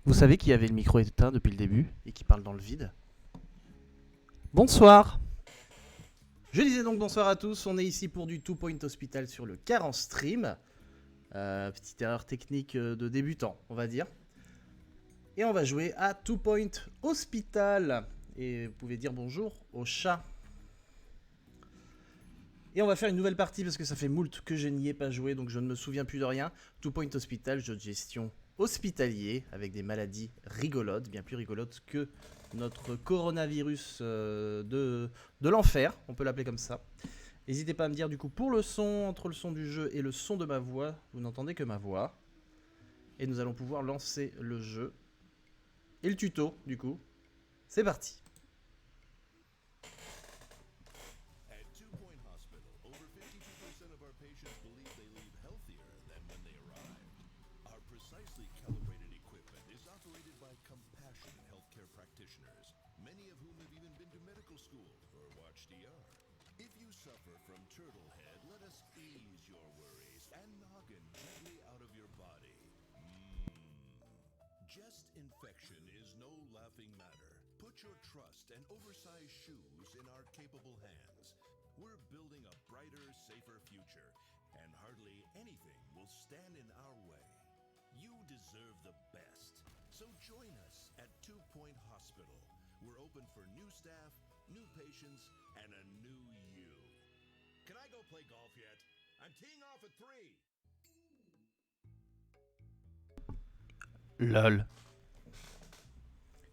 Vous savez qui avait le micro éteint depuis le début et qui parle dans le vide? Bonsoir. Je disais donc bonsoir à tous, on est ici pour du Two Point Hospital sur le car en stream. Petite erreur technique de débutant, on va dire. Et on va jouer à Two Point Hospital. Et vous pouvez dire bonjour au chat. Et on va faire une nouvelle partie parce que ça fait moult que je n'y ai pas joué, donc je ne me souviens plus de rien. Two Point Hospital, jeu de gestion hospitalier avec des maladies rigolotes, bien plus rigolotes que notre coronavirus de l'enfer, on peut l'appeler comme ça. N'hésitez pas à me dire du coup pour le son, entre le son du jeu et le son de ma voix, vous n'entendez que ma voix. Et nous allons pouvoir lancer le jeu. Et le tuto du coup. C'est parti. At Two Point Hospital, over 52% of our patients believe they leave healthier than when they arrived. Our precisely calibrated equipment is operated by compassionate healthcare practitioners, many of whom have even been to medical school or watched ER. If you suffer from turtle head, let us ease your worries and noggin gently out of your body. Chest infection is no laughing matter. Put your trust and oversized shoes in our capable hands. We're building a brighter, safer future, and hardly anything will stand in our way. You deserve the best. So join us at Two Point Hospital. We're open for new staff, new patients, and a new you. Can I go play golf yet? I'm teeing off at 3. LOL.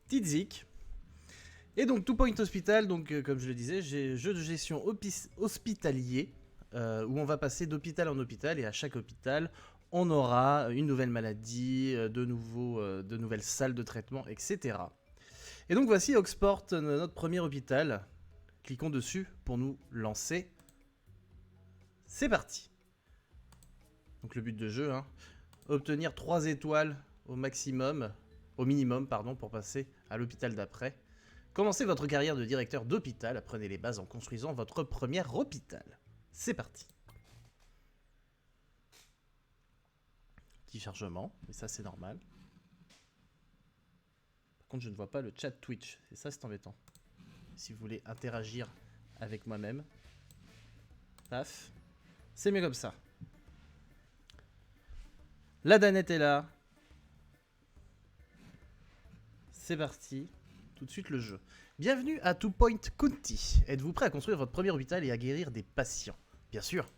Petite zik. Et donc Two Point Hospital, donc comme je le disais, j'ai jeu de gestion hospitalier où on va passer d'hôpital en hôpital et à chaque hôpital on aura une nouvelle maladie, de nouvelles salles de traitement, etc. Et donc voici Oxport, notre premier hôpital. Cliquons dessus pour nous lancer. C'est parti. Donc le but de jeu, obtenir 3 étoiles au minimum, pour passer à l'hôpital d'après. Commencez votre carrière de directeur d'hôpital, apprenez les bases en construisant votre premier hôpital. C'est parti. Petit chargement, mais ça c'est normal. Par contre je ne vois pas le chat Twitch, et ça c'est embêtant. Si vous voulez interagir avec moi-même, paf, c'est mieux comme ça. La danette est là. C'est parti. Tout de suite le jeu. Bienvenue à Two Point County. Êtes-vous prêt à construire votre premier hôpital et à guérir des patients? Bien sûr.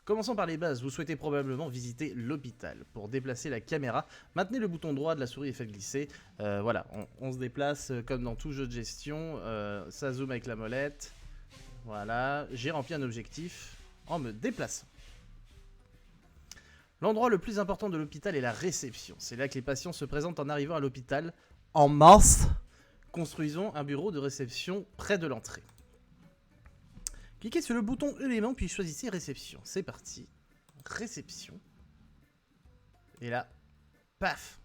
Commençons par les bases. Vous souhaitez probablement visiter l'hôpital. Pour déplacer la caméra, maintenez le bouton droit de la souris et faites glisser. Voilà, on se déplace comme dans tout jeu de gestion. Ça zoome avec la molette. Voilà, j'ai rempli un objectif en me déplaçant. L'endroit le plus important de l'hôpital est la réception. C'est là que les patients se présentent en arrivant à l'hôpital en masse. Construisons un bureau de réception près de l'entrée. Cliquez sur le bouton élément puis choisissez réception. C'est parti. Réception. Et là, paf,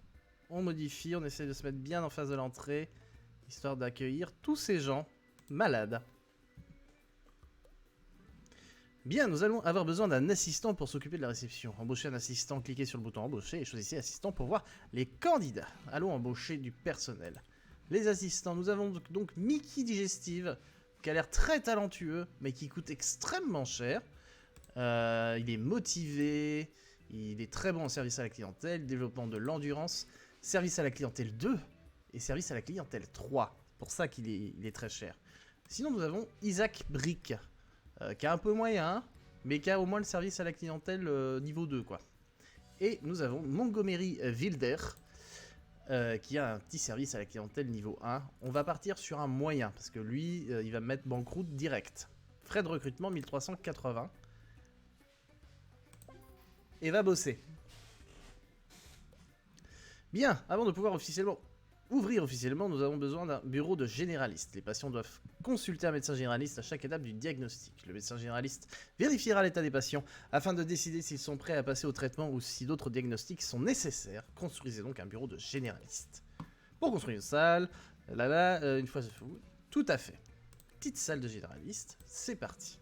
on modifie, on essaie de se mettre bien en face de l'entrée, histoire d'accueillir tous ces gens malades. Bien, nous allons avoir besoin d'un assistant pour s'occuper de la réception. Embaucher un assistant, cliquez sur le bouton embaucher et choisissez assistant pour voir les candidats. Allons embaucher du personnel. Les assistants, nous avons donc Mickey Digestive, qui a l'air très talentueux, mais qui coûte extrêmement cher. Il est motivé, il est très bon en service à la clientèle, développement de l'endurance, service à la clientèle 2 et service à la clientèle 3. C'est pour ça qu'il est très cher. Sinon, nous avons Isaac Brick, qui a un peu moyen, mais qui a au moins le service à la clientèle niveau 2, quoi. Et nous avons Montgomery Wilder, qui a un petit service à la clientèle niveau 1. On va partir sur un moyen, parce que lui, il va me mettre banqueroute direct. Frais de recrutement, 1380. Et va bosser. Bien, avant de pouvoir ouvrir officiellement, nous avons besoin d'un bureau de généraliste. Les patients doivent consulter un médecin généraliste à chaque étape du diagnostic. Le médecin généraliste vérifiera l'état des patients afin de décider s'ils sont prêts à passer au traitement ou si d'autres diagnostics sont nécessaires. Construisez donc un bureau de généraliste. Pour construire une salle, une fois c'est fou, tout à fait. Petite salle de généraliste, c'est parti.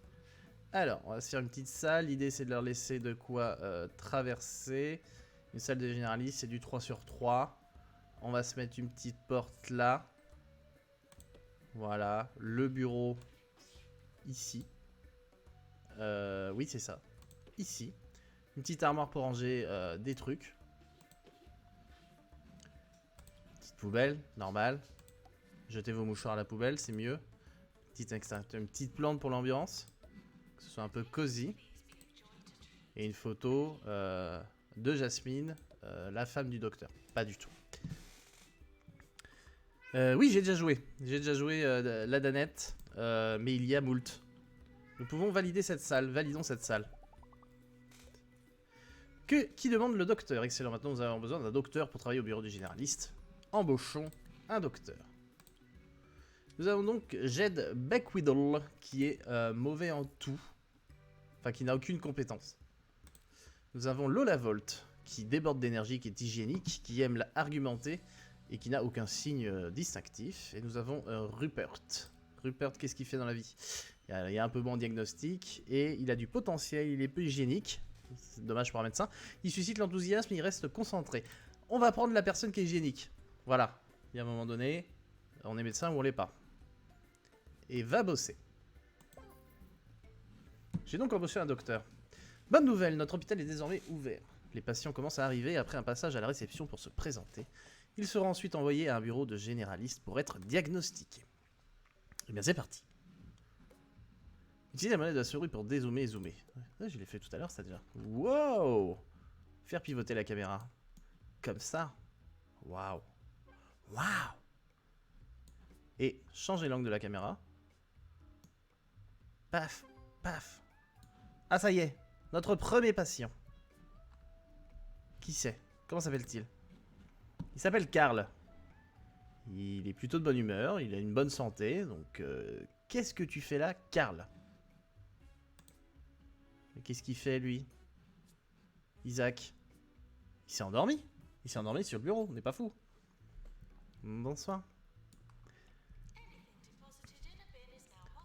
Alors, on va se faire une petite salle. L'idée c'est de leur laisser de quoi traverser. Une salle de généraliste, c'est du 3 sur 3. On va se mettre une petite porte là. Voilà. Le bureau ici. Oui, c'est ça. Ici. Une petite armoire pour ranger des trucs. Petite poubelle, normal. Jetez vos mouchoirs à la poubelle, c'est mieux. Une petite plante pour l'ambiance. Que ce soit un peu cosy. Et une photo de Jasmine, la femme du docteur. Pas du tout. Oui, j'ai déjà joué. J'ai déjà joué la danette. Mais il y a moult. Nous pouvons valider cette salle. Validons cette salle. Qui demande le docteur? Excellent. Maintenant, nous avons besoin d'un docteur pour travailler au bureau du généraliste. Embauchons un docteur. Nous avons donc Jed Beckwidle, qui est mauvais en tout. Enfin, qui n'a aucune compétence. Nous avons Lola Volt, qui déborde d'énergie, qui est hygiénique, qui aime argumenter et qui n'a aucun signe distinctif. Et nous avons Rupert. Rupert, qu'est-ce qu'il fait dans la vie? Il y a un peu bon en diagnostic et il a du potentiel, il est peu hygiénique. C'est dommage pour un médecin. Il suscite l'enthousiasme, il reste concentré. On va prendre la personne qui est hygiénique. Voilà. Il y a un moment donné, on est médecin ou on l'est pas. Et va bosser. J'ai donc embauché un docteur. Bonne nouvelle, notre hôpital est désormais ouvert. Les patients commencent à arriver après un passage à la réception pour se présenter. Ils seront ensuite envoyés à un bureau de généraliste pour être diagnostiqués. Et bien c'est parti. Utilisez la monnaie de la souris pour dézoomer et zoomer. Ouais, je l'ai fait tout à l'heure, ça déjà. Wow! Faire pivoter la caméra. Comme ça. Waouh. Waouh! Et changer l'angle de la caméra. Paf, paf. Ah ça y est, notre premier patient. Qui c'est? Comment s'appelle-t-il? Il s'appelle Karl. Il est plutôt de bonne humeur, il a une bonne santé, donc qu'est-ce que tu fais là, Karl? Qu'est-ce qu'il fait lui? Isaac. Il s'est endormi. Il s'est endormi sur le bureau, on n'est pas fou. Bonsoir.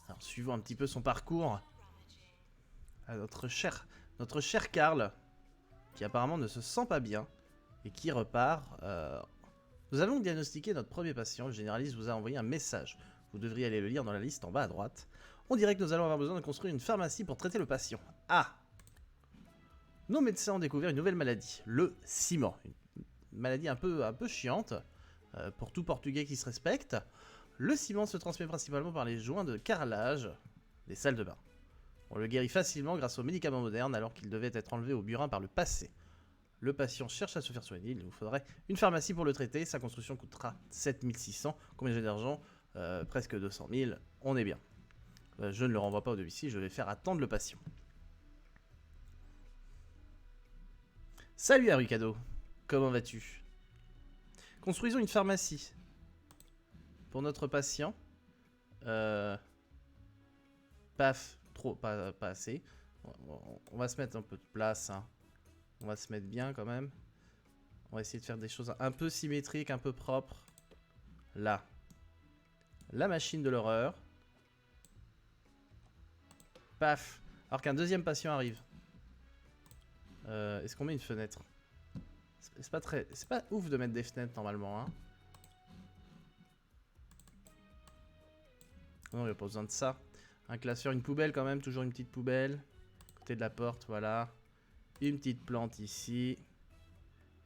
Alors suivons un petit peu son parcours. À notre cher Karl, qui apparemment ne se sent pas bien et qui repart. Nous allons diagnostiquer notre premier patient. Le généraliste vous a envoyé un message. Vous devriez aller le lire dans la liste en bas à droite. On dirait que nous allons avoir besoin de construire une pharmacie pour traiter le patient. Ah! Nos médecins ont découvert une nouvelle maladie, le ciment. Une maladie un peu chiante pour tout Portugais qui se respecte. Le ciment se transmet principalement par les joints de carrelage des salles de bain. On le guérit facilement grâce aux médicaments modernes alors qu'il devait être enlevé au burin par le passé. Le patient cherche à se faire soigner, il nous faudrait une pharmacie pour le traiter, sa construction coûtera 7600. Combien j'ai d'argent? Presque 200 000, on est bien. Je ne le renvoie pas au domicile, je vais faire attendre le patient. Salut Arukado, comment vas-tu? Construisons une pharmacie pour notre patient. Paf, trop, pas assez. On va se mettre un peu de place, hein. On va se mettre bien quand même. On va essayer de faire des choses un peu symétriques, un peu propres. Là. La machine de l'horreur. Paf. Alors qu'un deuxième patient arrive. Est-ce qu'on met une fenêtre? C'est pas ouf de mettre des fenêtres normalement, hein. Non, il n'y a pas besoin de ça. Un classeur, une poubelle quand même, toujours une petite poubelle. Côté de la porte, voilà. Une petite plante ici.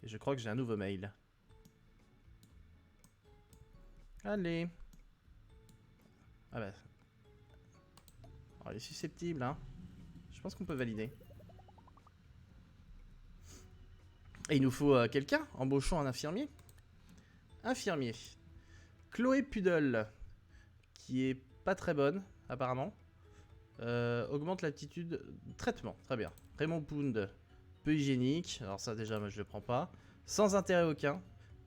Et je crois que j'ai un nouveau mail. Allez. Ah bah. Alors, il est susceptible, hein. Je pense qu'on peut valider. Et il nous faut quelqu'un. Embauchons un infirmier. Infirmier. Chloé Pudel. Qui est pas très bonne, apparemment. Augmente l'aptitude de traitement. Très bien. Raymond Pound. Peu hygiénique. Alors ça, déjà, moi, je le prends pas. Sans intérêt aucun.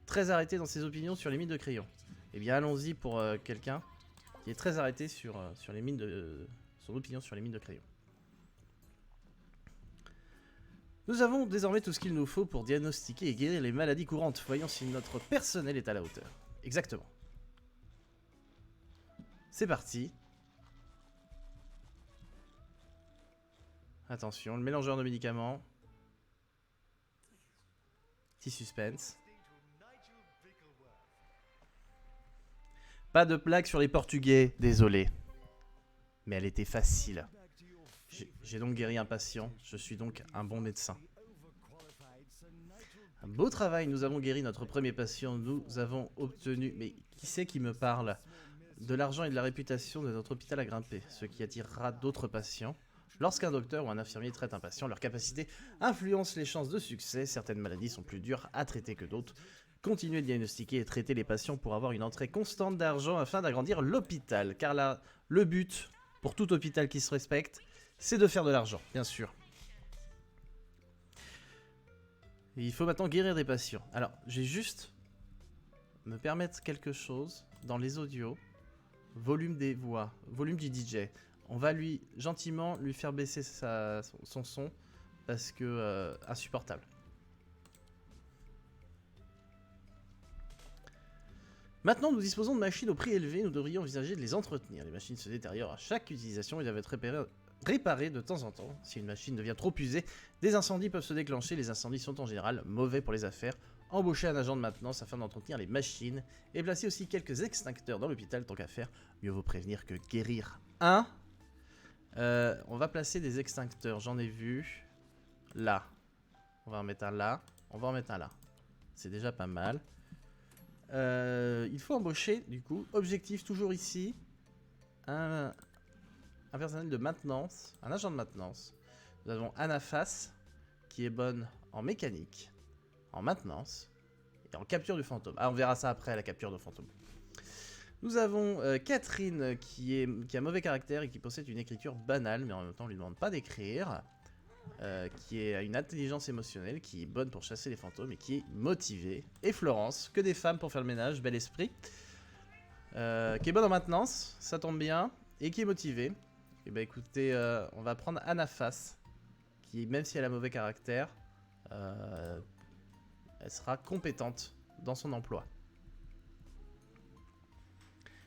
Très arrêté dans ses opinions sur les mines de crayon. Eh bien, allons-y pour quelqu'un qui est très arrêté sur les mines de... son opinion sur les mines de crayon. Nous avons désormais tout ce qu'il nous faut pour diagnostiquer et guérir les maladies courantes. Voyons si notre personnel est à la hauteur. Exactement. C'est parti. Attention, le mélangeur de médicaments. Petit suspense. Pas de plaque sur les Portugais, désolé. Mais elle était facile. J'ai donc guéri un patient, je suis donc un bon médecin. Un beau travail, nous avons guéri notre premier patient, nous avons obtenu... Mais qui c'est qui me parle? De l'argent et de la réputation de notre hôpital a grimpé, ce qui attirera d'autres patients. Lorsqu'un docteur ou un infirmier traite un patient, leur capacité influence les chances de succès. Certaines maladies sont plus dures à traiter que d'autres. Continuez de diagnostiquer et traiter les patients pour avoir une entrée constante d'argent afin d'agrandir l'hôpital. Car là, le but, pour tout hôpital qui se respecte, c'est de faire de l'argent, bien sûr. Et il faut maintenant guérir des patients. Alors, j'ai juste me permettre quelque chose dans les audios. Volume des voix, volume du DJ. On va gentiment lui faire baisser son son parce que insupportable. Maintenant, nous disposons de machines au prix élevé, nous devrions envisager de les entretenir. Les machines se détériorent à chaque utilisation et doivent être réparées de temps en temps. Si une machine devient trop usée, des incendies peuvent se déclencher. Les incendies sont en général mauvais pour les affaires. Embaucher un agent de maintenance afin d'entretenir les machines et placer aussi quelques extincteurs dans l'hôpital tant qu'à faire. Mieux vaut prévenir que guérir. On va placer des extincteurs, j'en ai vu. Là. On va en mettre un là. On va en mettre un là. C'est déjà pas mal. Il faut embaucher, du coup. Objectif toujours ici. Un personnel de maintenance. Un agent de maintenance. Nous avons Anna Fass, qui est bonne en mécanique, en maintenance et en capture du fantôme. Ah, on verra ça après, la capture de fantôme. Nous avons Catherine qui a mauvais caractère et qui possède une écriture banale, mais en même temps on lui demande pas d'écrire. Qui a une intelligence émotionnelle, qui est bonne pour chasser les fantômes et qui est motivée. Et Florence, que des femmes pour faire le ménage, bel esprit. Qui est bonne en maintenance, ça tombe bien, et qui est motivée. Et bah écoutez, on va prendre Anna Fass, qui même si elle a mauvais caractère, elle sera compétente dans son emploi.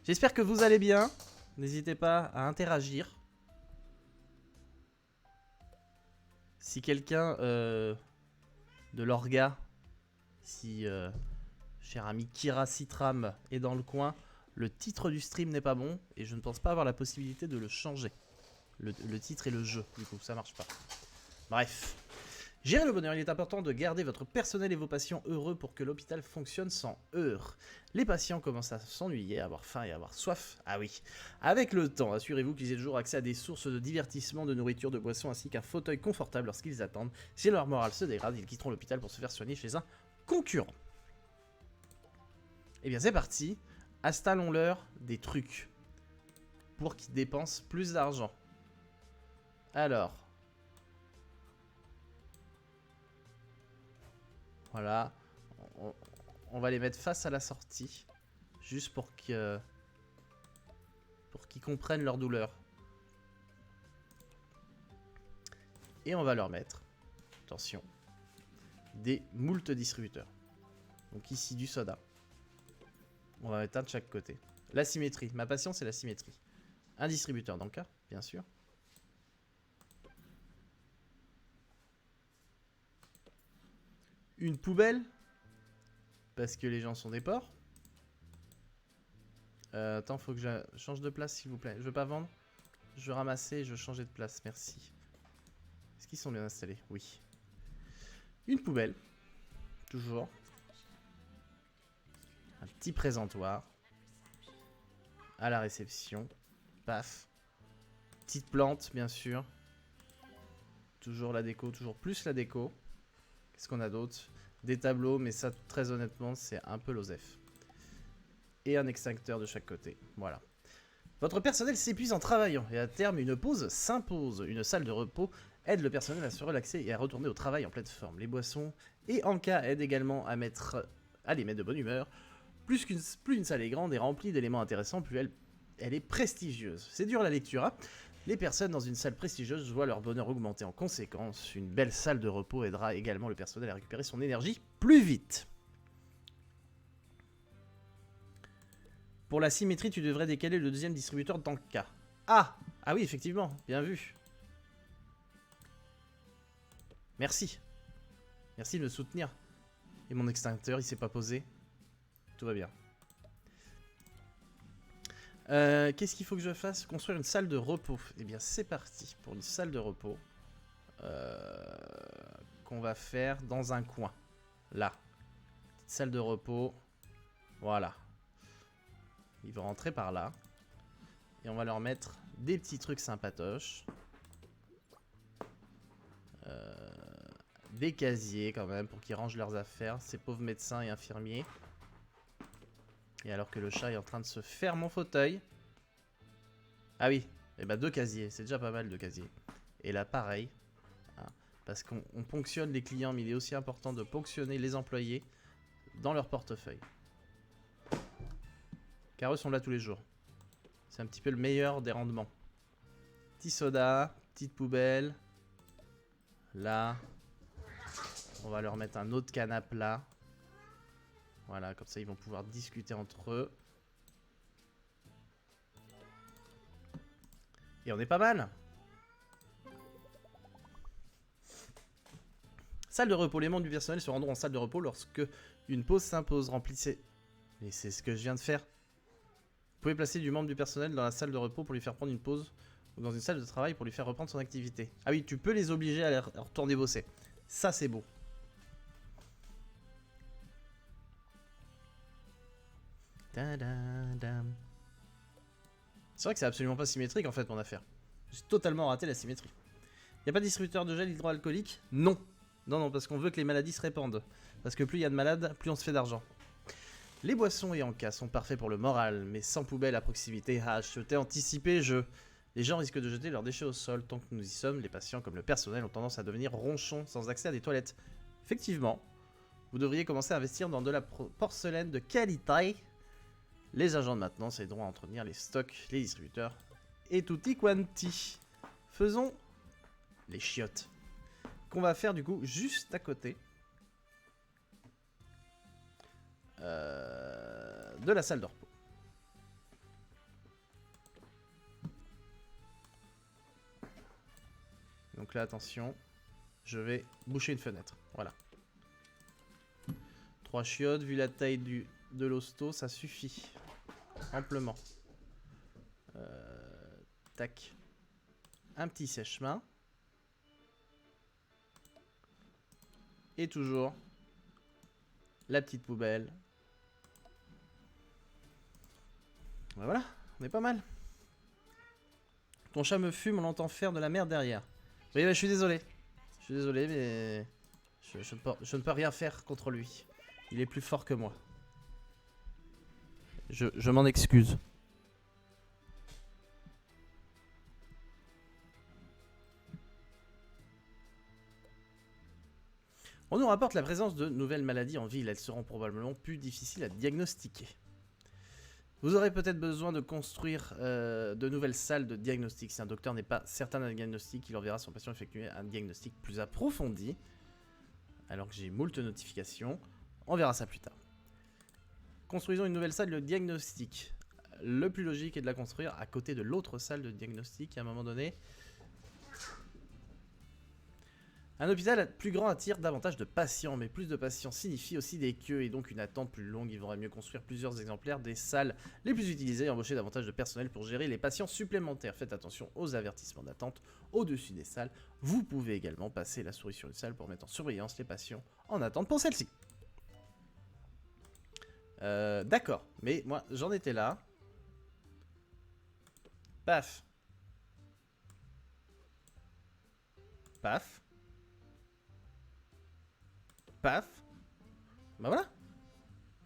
J'espère que vous allez bien. N'hésitez pas à interagir. Si quelqu'un de l'orga, si cher ami Kira Citram est dans le coin, le titre du stream n'est pas bon et je ne pense pas avoir la possibilité de le changer. Le titre et le jeu, du coup, ça marche pas. Bref. Gérer le bonheur, il est important de garder votre personnel et vos patients heureux pour que l'hôpital fonctionne sans heurts. Les patients commencent à s'ennuyer, à avoir faim et à avoir soif. Ah oui. Avec le temps, assurez-vous qu'ils aient toujours accès à des sources de divertissement, de nourriture, de boissons, ainsi qu'un fauteuil confortable lorsqu'ils attendent. Si leur morale se dégrade, ils quitteront l'hôpital pour se faire soigner chez un concurrent. Et bien c'est parti. Installons-leur des trucs pour qu'ils dépensent plus d'argent. Alors... Voilà, on va les mettre face à la sortie, juste pour qu'ils comprennent leur douleur. Et on va leur mettre, attention, des moultes distributeurs. Donc ici du soda. On va mettre un de chaque côté. La symétrie, ma passion c'est la symétrie. Un distributeur dans le cas, bien sûr. Une poubelle, parce que les gens sont des porcs. Attends, faut que je change de place s'il vous plaît. Je veux pas vendre, je veux ramasser et je veux changer de place, merci. Est-ce qu'ils sont bien installés? Oui. Une poubelle, toujours. Un petit présentoir. À la réception. Paf. Petite plante, bien sûr. Toujours la déco, toujours plus la déco. Qu'est-ce qu'on a d'autre? Des tableaux, mais ça, très honnêtement, c'est un peu l'osef. Et un extincteur de chaque côté. Voilà. Votre personnel s'épuise en travaillant, et à terme, une pause s'impose. Une salle de repos aide le personnel à se relaxer et à retourner au travail en pleine forme. Les boissons et Anka aident également à les mettre de bonne humeur. Plus une salle est grande et remplie d'éléments intéressants, plus elle est prestigieuse. C'est dur la lecture, hein. Les personnes dans une salle prestigieuse voient leur bonheur augmenter en conséquence. Une belle salle de repos aidera également le personnel à récupérer son énergie plus vite. Pour la symétrie, tu devrais décaler le deuxième distributeur dans le cas. Ah oui, effectivement, bien vu. Merci. Merci de me soutenir. Et mon extincteur, il s'est pas posé. Tout va bien. Qu'est-ce qu'il faut que je fasse? Construire une salle de repos. Eh bien, c'est parti pour une salle de repos. Qu'on va faire dans un coin. Là. Petite salle de repos. Voilà. Ils vont rentrer par là. Et on va leur mettre des petits trucs sympatoches. Des casiers quand même pour qu'ils rangent leurs affaires. Ces pauvres médecins et infirmiers. Et alors que le chat est en train de se faire mon fauteuil. Ah oui. Et bah 2 casiers. C'est déjà pas mal de casiers. Et là pareil. Hein, parce qu'on ponctionne les clients. Mais il est aussi important de ponctionner les employés dans leur portefeuille. Car eux sont là tous les jours. C'est un petit peu le meilleur des rendements. Petit soda, petite poubelle. Là. On va leur mettre un autre canapé là. Voilà, comme ça ils vont pouvoir discuter entre eux. Et on est pas mal. Salle de repos. Les membres du personnel se rendront en salle de repos lorsque une pause s'impose. Remplissez. Et c'est ce que je viens de faire. Vous pouvez placer du membre du personnel dans la salle de repos pour lui faire prendre une pause ou dans une salle de travail pour lui faire reprendre son activité. Ah oui, tu peux les obliger à retourner bosser. Ça, c'est beau. C'est vrai que c'est absolument pas symétrique en fait mon affaire. J'ai totalement raté la symétrie. Y a pas de distributeur de gel hydroalcoolique? Non. Non, non, parce qu'on veut que les maladies se répandent. Parce que plus il y a de malades, plus on se fait d'argent. Les boissons et encas sont parfaits pour le moral, mais sans poubelle à proximité. Ah, je t'ai anticipé, Les gens risquent de jeter leurs déchets au sol. Tant que nous y sommes, les patients comme le personnel ont tendance à devenir ronchons sans accès à des toilettes. Effectivement, vous devriez commencer à investir dans de la porcelaine de qualité. Les agents de maintenance aideront à entretenir les stocks, les distributeurs et tutti quanti. Faisons les chiottes. Qu'on va faire du coup juste à côté de la salle de repos. Donc là, attention, je vais boucher une fenêtre. Voilà. 3 chiottes, vu la taille de l'hosto, ça suffit. Amplement. Tac. Un petit sèche-main. Et toujours la petite poubelle. Voilà, on est pas mal. Ton chat me fume, on l'entend faire de la merde derrière. Oui, bah, je suis désolé. Je suis désolé, mais je ne peux rien faire contre lui. Il est plus fort que moi. Je m'en excuse. On nous rapporte la présence de nouvelles maladies en ville. Elles seront probablement plus difficiles à diagnostiquer. Vous aurez peut-être besoin de construire de nouvelles salles de diagnostic. Si un docteur n'est pas certain d'un diagnostic, il enverra son patient effectuer un diagnostic plus approfondi. Alors que j'ai moult notifications, on verra ça plus tard. Construisons une nouvelle salle de diagnostic. Le plus logique est de la construire à côté de l'autre salle de diagnostic à un moment donné. Un hôpital plus grand attire davantage de patients, mais plus de patients signifie aussi des queues et donc une attente plus longue. Il vaudrait mieux construire plusieurs exemplaires des salles les plus utilisées et embaucher davantage de personnel pour gérer les patients supplémentaires. Faites attention aux avertissements d'attente au-dessus des salles. Vous pouvez également passer la souris sur une salle pour mettre en surveillance les patients en attente pour celle-ci. D'accord, mais moi j'en étais là. Paf. Paf. Paf. Bah voilà.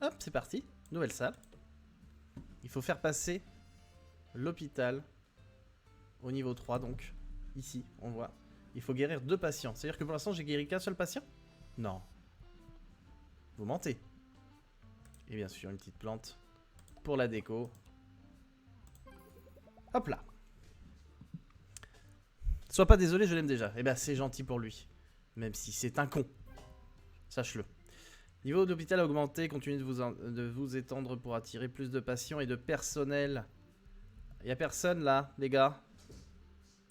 Hop, c'est parti. Nouvelle salle. Il faut faire passer l'hôpital au niveau 3, donc. Ici, on voit. Il faut guérir 2 patients. C'est-à-dire que pour l'instant, j'ai guéri qu'un seul patient? Non. Vous mentez. Et bien sûr, une petite plante pour la déco. Hop là. Sois pas désolé, je l'aime déjà. Eh ben, c'est gentil pour lui. Même si c'est un con. Sache-le. Niveau de l'hôpital a augmenté. Continuez de vous étendre pour attirer plus de patients et de personnel. Il n'y a personne là, les gars.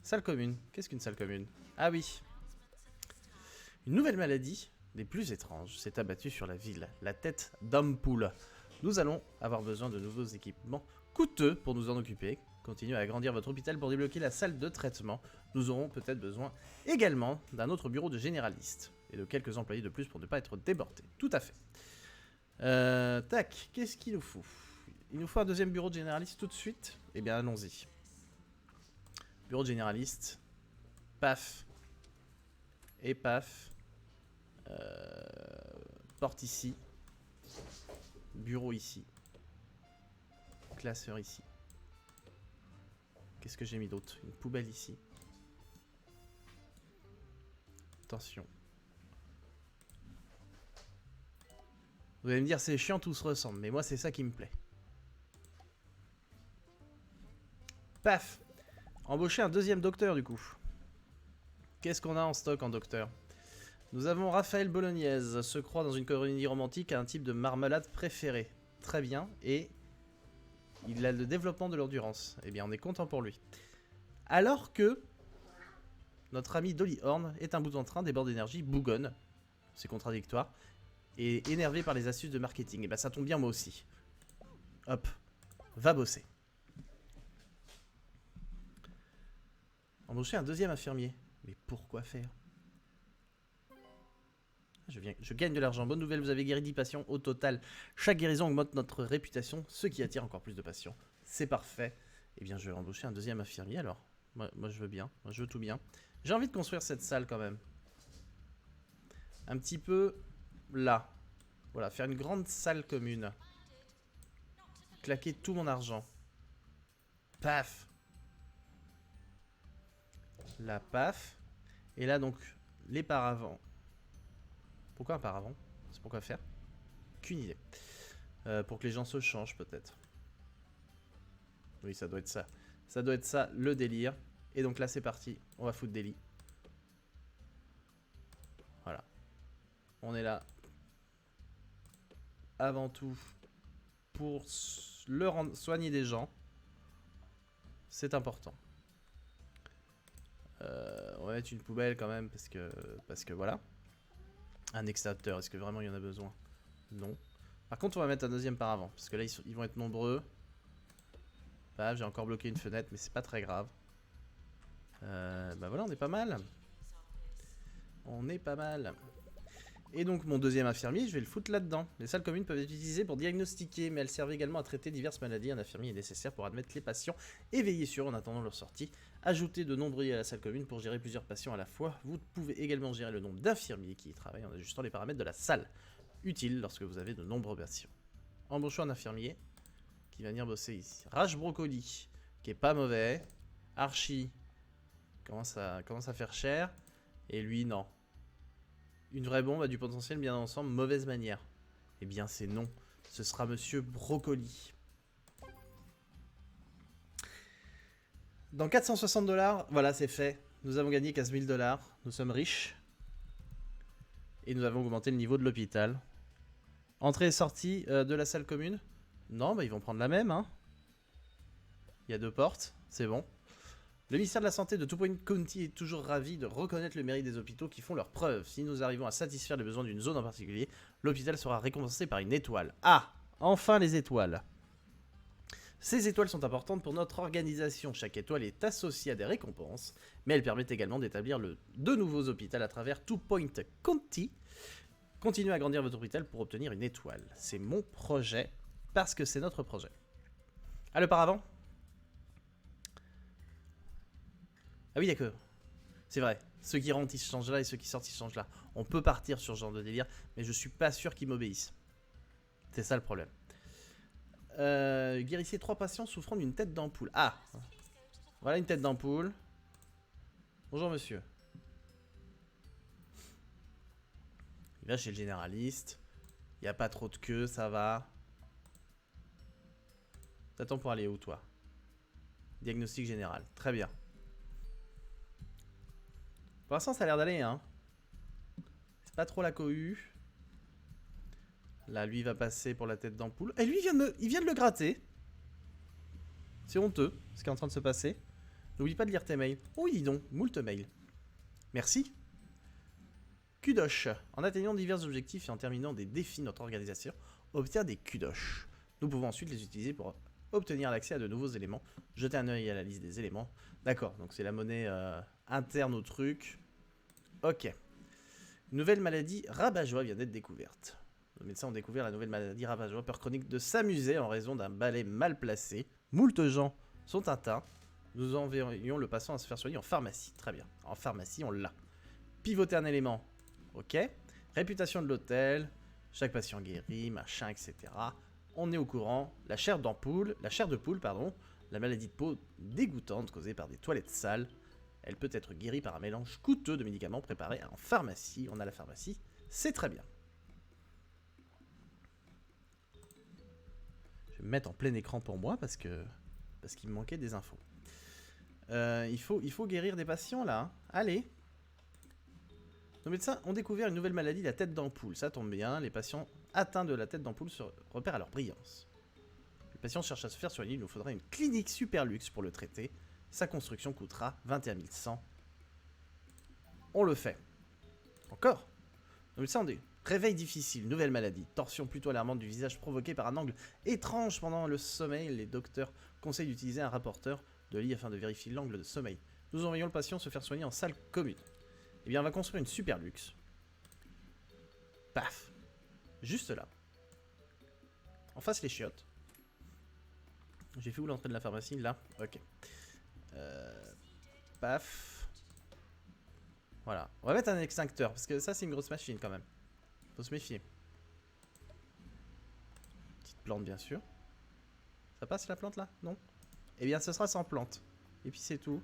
Salle commune. Qu'est-ce qu'une salle commune? Ah oui. Une nouvelle maladie, des plus étranges, s'est abattue sur la ville. La tête d'homme-poule. Nous allons avoir besoin de nouveaux équipements coûteux pour nous en occuper. Continuez à agrandir votre hôpital pour débloquer la salle de traitement. Nous aurons peut-être besoin également d'un autre bureau de généraliste et de quelques employés de plus pour ne pas être débordés. Tout à fait. Tac, qu'est-ce qu'il nous faut? Il nous faut un deuxième bureau de généraliste tout de suite. Eh bien, allons-y. Bureau de généraliste. Paf. Et paf. Porte ici. Bureau ici. Classeur ici. Qu'est-ce que j'ai mis d'autre? Une poubelle ici. Attention. Vous allez me dire c'est chiant, tout se ressemble, mais moi c'est ça qui me plaît. Paf. Embaucher un deuxième docteur du coup. Qu'est-ce qu'on a en stock en docteur? Nous avons Raphaël Bolognaise, se croit dans une colonie romantique à un type de marmelade préféré. Très bien, et il a le développement de l'endurance. Eh bien, on est content pour lui. Alors que notre ami Dolly Horn est un bout en train, déborde d'énergie, bougonne, c'est contradictoire, et énervé par les astuces de marketing. Et bien, ça tombe bien, moi aussi. Hop, va bosser. Embaucher un deuxième infirmier. Mais pourquoi faire? Je gagne de l'argent. Bonne nouvelle, vous avez guéri 10 patients au total. Chaque guérison augmente notre réputation, ce qui attire encore plus de patients. C'est parfait. Eh bien, je vais embaucher un deuxième infirmier alors. Moi je veux bien. Moi, je veux tout bien. J'ai envie de construire cette salle quand même. Un petit peu là. Voilà, faire une grande salle commune. Claquer tout mon argent. Paf. Là, paf. Et là, donc, les paravents. Pourquoi un paravent? C'est pourquoi faire? Qu'une idée. Pour que les gens se changent, peut-être. Oui, ça doit être ça. Ça doit être ça, le délire. Et donc là, c'est parti. On va foutre des lits. Voilà. On est là. Avant tout, pour soigner des gens. C'est important. On va mettre une poubelle quand même, parce que voilà. Un extincteur, est-ce que vraiment il y en a besoin? Non. Par contre, on va mettre un deuxième paravent, parce que là, ils vont être nombreux. Bah, j'ai encore bloqué une fenêtre, mais c'est pas très grave. Bah voilà, on est pas mal. On est pas mal. Et donc, mon deuxième infirmier, je vais le foutre là-dedans. Les salles communes peuvent être utilisées pour diagnostiquer, mais elles servent également à traiter diverses maladies. Un infirmier est nécessaire pour admettre les patients et veiller sur eux en attendant leur sortie. Ajoutez de nombreux lits à la salle commune pour gérer plusieurs patients à la fois. Vous pouvez également gérer le nombre d'infirmiers qui y travaillent en ajustant les paramètres de la salle. Utile lorsque vous avez de nombreux patients. Embauchons un infirmier qui va venir bosser ici. Rage Brocoli, qui est pas mauvais. Archie commence à faire cher. Et lui, non. Une vraie bombe a du potentiel bien ensemble, mauvaise manière. Eh bien, c'est non. Ce sera Monsieur Brocoli. Dans 460 $, voilà, c'est fait. Nous avons gagné 15 000 $. Nous sommes riches. Et nous avons augmenté le niveau de l'hôpital. Entrée et sortie de la salle commune. Non, bah ils vont prendre la même, hein. Il y a 2 portes, c'est bon. Le ministère de la Santé de Two Point County est toujours ravi de reconnaître le mérite des hôpitaux qui font leurs preuves. Si nous arrivons à satisfaire les besoins d'une zone en particulier, l'hôpital sera récompensé par une étoile. Ah, enfin les étoiles. Ces étoiles sont importantes pour notre organisation. Chaque étoile est associée à des récompenses, mais elles permettent également d'établir de nouveaux hôpitaux à travers Two Point County. Continuez à agrandir votre hôpital pour obtenir une étoile. C'est mon projet, parce que c'est notre projet. Ah, le paravent? Ah oui, d'accord. C'est vrai. Ceux qui rentrent, ils se changent là, et ceux qui sortent, ils se changent là. On peut partir sur ce genre de délire, mais je suis pas sûr qu'ils m'obéissent. C'est ça le problème. Guérissez 3 patients souffrant d'une tête d'ampoule. Ah, voilà une tête d'ampoule. Bonjour monsieur. Il va chez le généraliste. Il n'y a pas trop de queue, ça va. T'attends pour aller où toi? Diagnostic général, très bien. Pour l'instant ça a l'air d'aller, hein. C'est pas trop la cohue. Là, lui, il va passer pour la tête d'ampoule. Et lui, il vient de le gratter. C'est honteux, ce qui est en train de se passer. N'oublie pas de lire tes mails. Oh, dis donc, moult mails. Merci. Kudosh. En atteignant divers objectifs et en terminant des défis, notre organisation obtient des kudosh. Nous pouvons ensuite les utiliser pour obtenir l'accès à de nouveaux éléments, jeter un œil à la liste des éléments. D'accord, donc c'est la monnaie interne au truc. Ok. Une nouvelle maladie rabat-joie vient d'être découverte. Les médecins ont découvert la nouvelle maladie rabat-joie, peur chronique de s'amuser en raison d'un balai mal placé. Moult gens sont atteints. Nous enverrions le patient à se faire soigner en pharmacie. Très bien. En pharmacie, on l'a. Pivoter un élément. Ok. Réputation de l'hôtel. Chaque patient guéri, machin, etc. On est au courant. La chair de poule, pardon. La maladie de peau dégoûtante causée par des toilettes sales. Elle peut être guérie par un mélange coûteux de médicaments préparés en pharmacie. On a la pharmacie. C'est très bien. Je vais me mettre en plein écran pour moi parce qu'il me manquait des infos. Il faut guérir des patients là. Hein. Allez. Nos médecins ont découvert une nouvelle maladie, la tête d'ampoule. Ça tombe bien, les patients atteints de la tête d'ampoule se repèrent à leur brillance. Les patients cherchent à se faire soigner, il nous faudra une clinique super luxe pour le traiter. Sa construction coûtera 21 100. On le fait. Encore. Nos médecins ont des réveils difficiles, nouvelle maladie, torsion plutôt alarmante du visage provoquée par un angle étrange pendant le sommeil. Les docteurs conseillent d'utiliser un rapporteur de lit afin de vérifier l'angle de sommeil. Nous envoyons le patient se faire soigner en salle commune. Eh bien, on va construire une super luxe. Paf. Juste là. En face, les chiottes. J'ai fait où l'entrée de la pharmacie? Là. Ok. Paf. Voilà. On va mettre un extincteur, parce que ça, c'est une grosse machine, quand même. Faut se méfier. Petite plante, bien sûr. Ça passe, la plante, là? Non? Eh bien, ce sera sans plante. Et puis, c'est tout.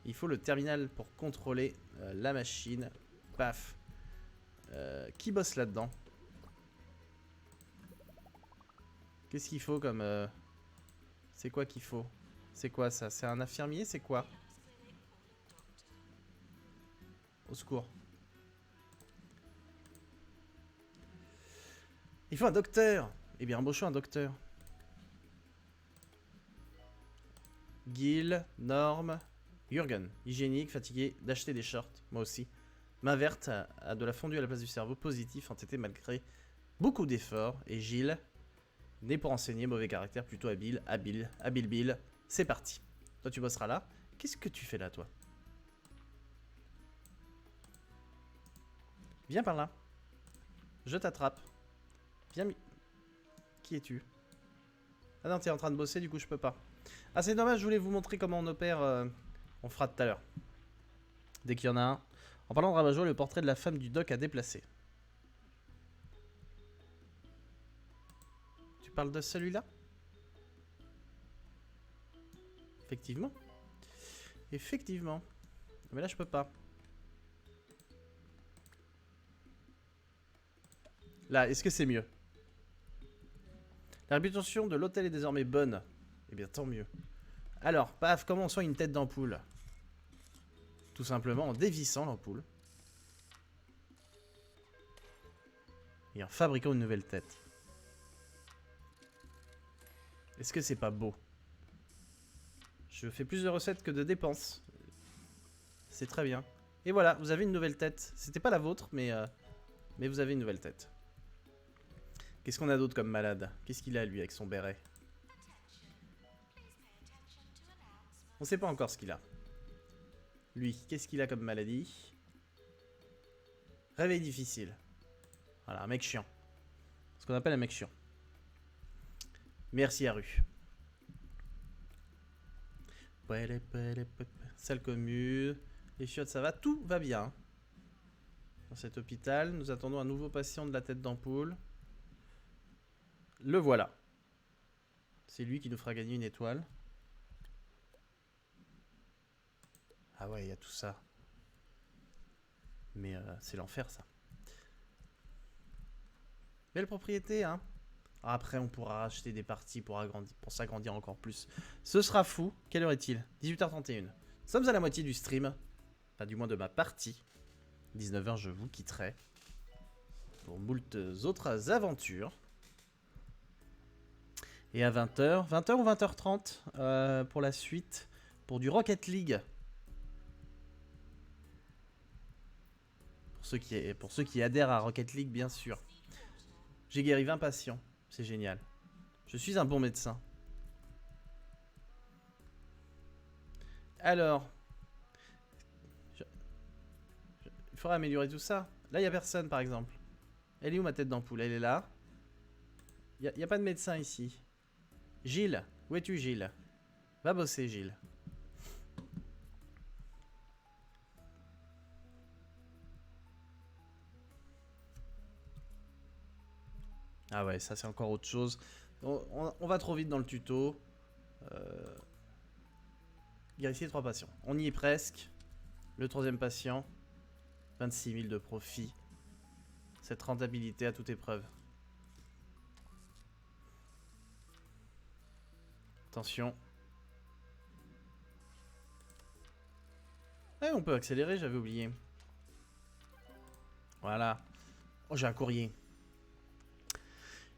Il faut le terminal pour contrôler la machine. Paf. Qui bosse là-dedans? Qu'est-ce qu'il faut comme... C'est quoi qu'il faut? C'est quoi ça? C'est un infirmier? C'est quoi? Au secours. Il faut un docteur. Eh bien, embauchons un docteur. Gil, Norm, Jürgen, hygiénique, fatigué d'acheter des shorts, moi aussi. Main verte a de la fondue à la place du cerveau, positif, entêté malgré beaucoup d'efforts. Et Gilles, né pour enseigner, mauvais caractère, plutôt habile, Bill. C'est parti. Toi tu bosseras là. Qu'est-ce que tu fais là, toi? Viens par là. Je t'attrape. Viens. Qui es-tu? Ah non, t'es en train de bosser, du coup je peux pas. Ah, c'est dommage, je voulais vous montrer comment on opère. On fera tout à l'heure. Dès qu'il y en a un. En parlant de rabat-joie, le portrait de la femme du doc a déplacé. Tu parles de celui-là? Effectivement. Effectivement. Mais là, je peux pas. Là, est-ce que c'est mieux? La réputation de l'hôtel est désormais bonne. Eh bien, tant mieux. Alors, paf, comment on soigne une tête d'ampoule? Tout simplement en dévissant l'ampoule. Et en fabriquant une nouvelle tête. Est-ce que c'est pas beau? Je fais plus de recettes que de dépenses. C'est très bien. Et voilà, vous avez une nouvelle tête. C'était pas la vôtre, mais vous avez une nouvelle tête. Qu'est-ce qu'on a d'autre comme malade? Qu'est-ce qu'il a, lui, avec son béret? On sait pas encore ce qu'il a. Lui, qu'est-ce qu'il a comme maladie? Réveil difficile. Voilà, un mec chiant. Ce qu'on appelle un mec chiant. Merci, Haru. Salle commune. Les chiottes, ça va? Tout va bien. Dans cet hôpital, nous attendons un nouveau patient de la tête d'ampoule. Le voilà. C'est lui qui nous fera gagner une étoile. Ah ouais, il y a tout ça. Mais c'est l'enfer, ça. Belle propriété, hein. Après, on pourra racheter des parties pour s'agrandir encore plus. Ce sera fou. Quelle heure est-il? 18h31. Nous sommes à la moitié du stream. Enfin, du moins de ma partie. 19h, je vous quitterai. Pour moult autres aventures. Et à 20h. 20h ou 20h30 pour la suite. Pour du Rocket League. Pour ceux qui adhèrent à Rocket League, bien sûr. J'ai guéri 20 patients. C'est génial. Je suis un bon médecin. Alors, il faudra améliorer tout ça. Là, il n'y a personne, par exemple. Elle est où ma tête d'ampoule? Elle est là. Il n'y a pas de médecin ici. Gilles, où es-tu, Gilles? Va bosser, Gilles. Ah ouais, ça c'est encore autre chose. On va trop vite dans le tuto. Guérissier 3 patients. On y est presque. Le troisième patient. 26 000 de profit. Cette rentabilité à toute épreuve. Attention. Eh, on peut accélérer, j'avais oublié. Voilà. Oh, j'ai un courrier.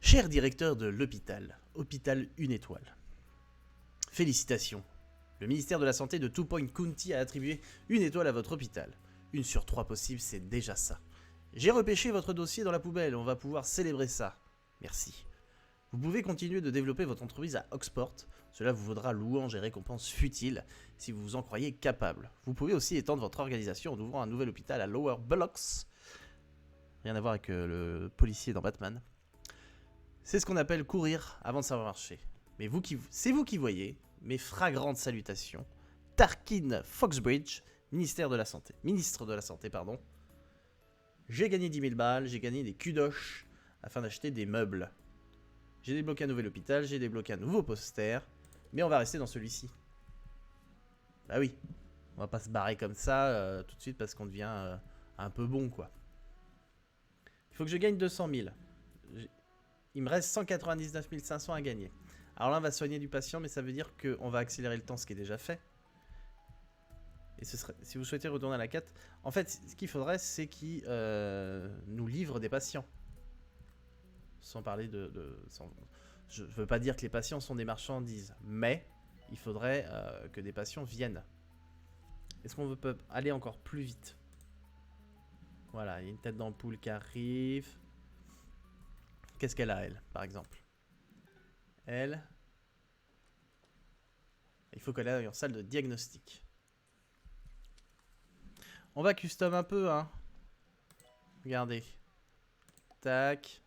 Cher directeur de l'hôpital, hôpital 1 étoile. Félicitations. Le ministère de la Santé de Two Point County a attribué 1 étoile à votre hôpital. 1 sur 3 possible, c'est déjà ça. J'ai repêché votre dossier dans la poubelle, on va pouvoir célébrer ça. Merci. Vous pouvez continuer de développer votre entreprise à Oxport. Cela vous vaudra louanges et récompenses futiles si vous vous en croyez capable. Vous pouvez aussi étendre votre organisation en ouvrant un nouvel hôpital à Lower Bullocks. Rien à voir avec le policier dans Batman. C'est ce qu'on appelle courir avant de savoir marcher. Mais c'est vous qui voyez. Mes flagrantes salutations. Tarkin Foxbridge, ministre de la Santé, pardon. J'ai gagné 10 000 balles, j'ai gagné des kudosh afin d'acheter des meubles. J'ai débloqué un nouvel hôpital, j'ai débloqué un nouveau poster, mais on va rester dans celui-ci. Bah oui, on va pas se barrer comme ça tout de suite parce qu'on devient un peu bon, quoi. Il faut que je gagne 200 000. Il me reste 199 500 à gagner. Alors là, on va soigner du patient, mais ça veut dire qu'on va accélérer le temps, ce qui est déjà fait. Et ce serait, si vous souhaitez retourner à la 4, en fait, ce qu'il faudrait, c'est qu'il nous livre des patients. Sans parler je ne veux pas dire que les patients sont des marchandises, mais il faudrait que des patients viennent. Est-ce qu'on peut aller encore plus vite? Voilà, il y a une tête d'ampoule qui arrive. Qu'est-ce qu'elle a, elle, par exemple? Elle. Il faut qu'elle aille en salle de diagnostic. On va custom un peu, hein. Regardez. Tac.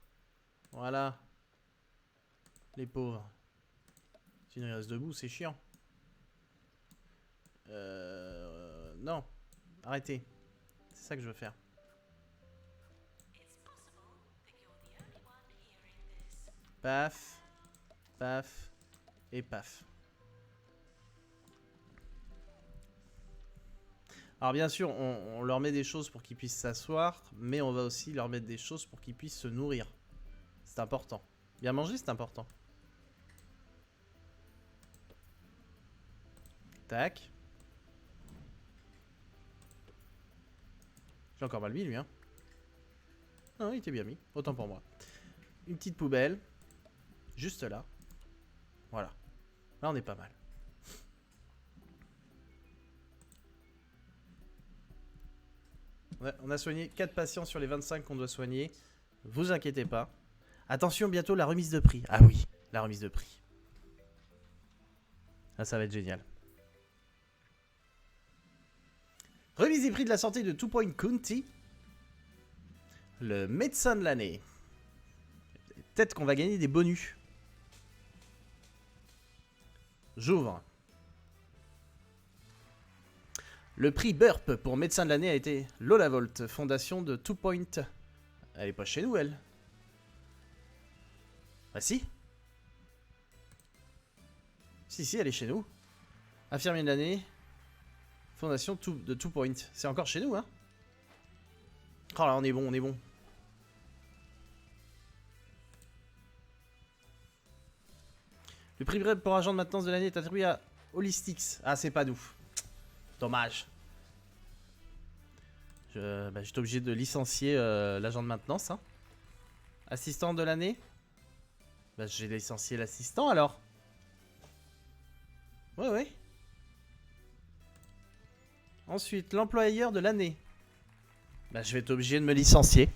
Voilà. Les pauvres. Sinon ils restent debout, c'est chiant. Non. Arrêtez. C'est ça que je veux faire. Paf. Paf. Et paf. Alors bien sûr, on leur met des choses pour qu'ils puissent s'asseoir, mais on va aussi leur mettre des choses pour qu'ils puissent se nourrir. C'est important. Bien manger, c'est important. Tac. J'ai encore mal mis, lui, hein. Non, il était bien mis. Autant pour moi. Une petite poubelle. Juste là. Voilà. Là, on est pas mal. On a soigné 4 patients sur les 25 qu'on doit soigner. Vous inquiétez pas. Attention, bientôt la remise de prix. Ah oui, la remise de prix. Ah, ça va être génial. Remise des prix de la santé de Two Point County. Le médecin de l'année. Peut-être qu'on va gagner des bonus. J'ouvre. Le prix Burp pour médecin de l'année a été Lola Volt, fondation de Two Point. Elle est pas chez nous, elle. Ah si. Si, elle est chez nous. Infirmier de l'année. Fondation de Two Point. C'est encore chez nous, hein. Oh là, on est bon, on est bon. Le prix Burp pour agent de maintenance de l'année est attribué à Holistics. Ah, c'est pas nous. Dommage. J'étais obligé de licencier l'agent de maintenance. Hein. Assistant de l'année. J'ai licencié l'assistant alors. Ouais. Ensuite, l'employeur de l'année. Je vais être obligé de me licencier.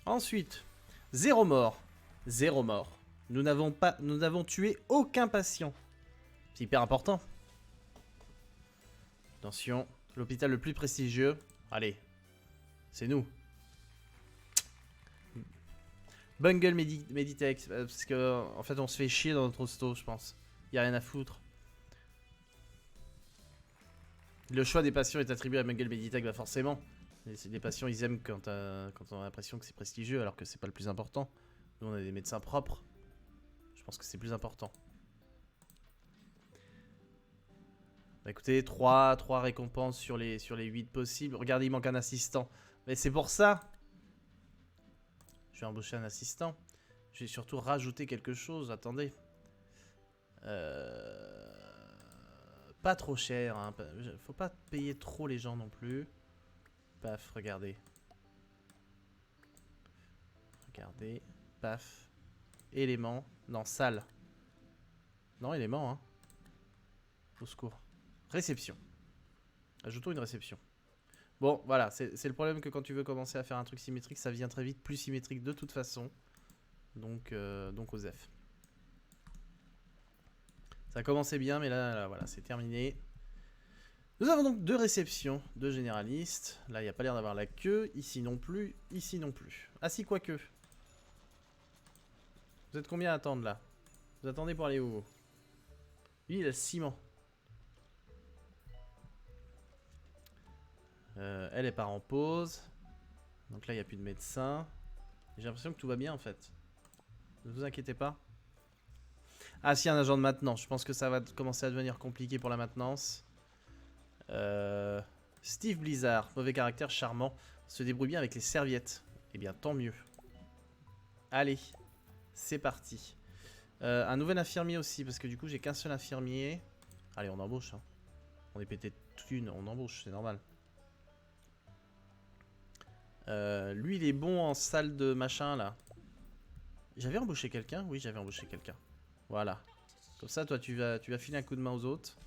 Ensuite, 0 mort. 0 mort. Nous n'avons tué aucun patient. C'est hyper important. Attention, l'hôpital le plus prestigieux. Allez, c'est nous. Bungle Meditech, parce que en fait on se fait chier dans notre hosto, je pense. Y a rien à foutre. Le choix des patients est attribué à Bungle Meditech, bah forcément. Les patients ils aiment quand on a l'impression que c'est prestigieux alors que c'est pas le plus important. Nous on a des médecins propres. Je pense que c'est plus important. Bah écoutez, 3 récompenses sur les 8 possibles. Regardez, il manque un assistant. Mais c'est pour ça. Je vais embaucher un assistant. Je vais surtout rajouter quelque chose. Attendez. Pas trop cher. Hein. Faut pas payer trop les gens non plus. Paf, regardez. Regardez. Paf. Élément. Non, salle. Non, élément. Hein. Au secours. Réception. Ajoutons une réception. Bon, voilà, c'est le problème que quand tu veux commencer à faire un truc symétrique, ça devient très vite plus symétrique de toute façon. Donc aux F. Ça a commencé bien, mais là voilà, c'est terminé. Nous avons donc 2 réceptions de généralistes. Là, il n'y a pas l'air d'avoir la queue. Ici non plus, ici non plus. Ah si, quoique. Vous êtes combien à attendre là? Vous attendez pour aller où? Lui, il a le ciment. Elle part en pause. Donc là, il n'y a plus de médecin. J'ai l'impression que tout va bien en fait. Ne vous inquiétez pas. Ah si, un agent de maintenance. Je pense que ça va commencer à devenir compliqué pour la maintenance. Steve Blizzard, mauvais caractère, charmant. Se débrouille bien avec les serviettes. Eh bien, tant mieux. Allez, c'est parti. Un nouvel infirmier aussi, parce que du coup, j'ai qu'un seul infirmier. Allez, on embauche. Hein. On est pété de thunes, on embauche, c'est normal. Lui, il est bon en salle de machin, là. J'avais embauché quelqu'un? Oui, j'avais embauché quelqu'un. Voilà. Comme ça, toi, tu vas filer un coup de main aux autres.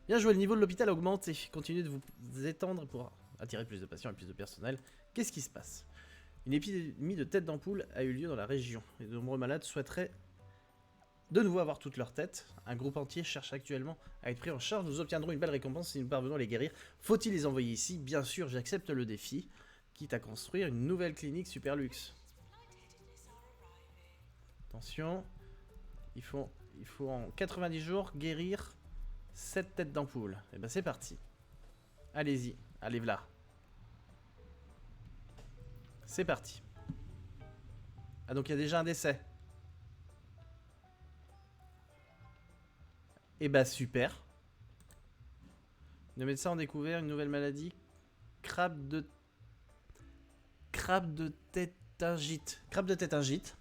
Bien joué, le niveau de l'hôpital a augmenté. Continuez de vous étendre pour attirer plus de patients et plus de personnel. Qu'est-ce qui se passe? Une épidémie de têtes d'ampoule a eu lieu dans la région. Et de nombreux malades souhaiteraient de nouveau avoir toute leur tête. Un groupe entier cherche actuellement à être pris en charge. Nous obtiendrons une belle récompense si nous parvenons à les guérir. Faut-il les envoyer ici? Bien sûr, j'accepte le défi. Quitte à construire une nouvelle clinique super luxe. Attention. Il faut en 90 jours guérir 7 têtes d'ampoule. Et ben c'est parti. Allez-y. Allez v'là. C'est parti. Ah donc il y a déjà un décès. Et bah super. Nos médecins ont découvert une nouvelle maladie. Crabe de tétingite. Crabe de tétingite.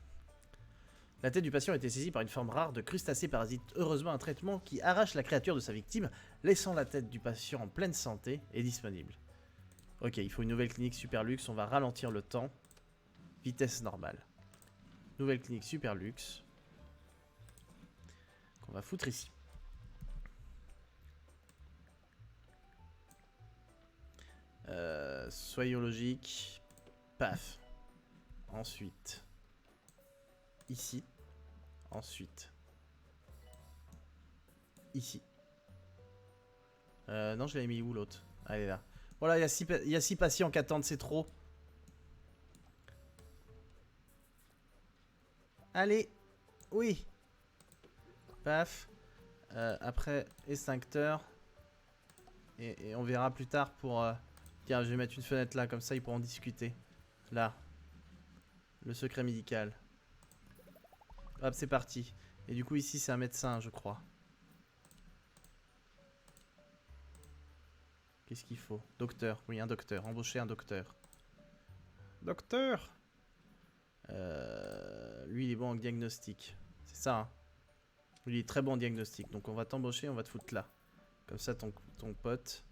La tête du patient a été saisie par une forme rare de crustacé parasite. Heureusement, un traitement qui arrache la créature de sa victime, laissant la tête du patient en pleine santé, est disponible. Ok, il faut une nouvelle clinique super luxe. On va ralentir le temps. Vitesse normale. Nouvelle clinique super luxe. Qu'on va foutre ici. Soyons logiques. Paf. Ensuite. Ici. Ensuite. Ici. Non, je l'avais mis où l'autre? Ah, elle est là. Voilà, il y a 6 patients qui attendent, c'est trop. Allez. Oui. Paf. Après, extincteur. Et on verra plus tard pour... Tiens, je vais mettre une fenêtre là, comme ça ils pourront discuter. Là. Le secret médical. Hop, c'est parti. Et du coup, ici, c'est un médecin, je crois. Qu'est-ce qu'il faut? Docteur. Oui, un docteur. Embaucher un docteur. Docteur! Lui, il est bon en diagnostic. C'est ça, hein? Lui, il est très bon en diagnostic. Donc, on va t'embaucher, on va te foutre là. Comme ça, ton pote,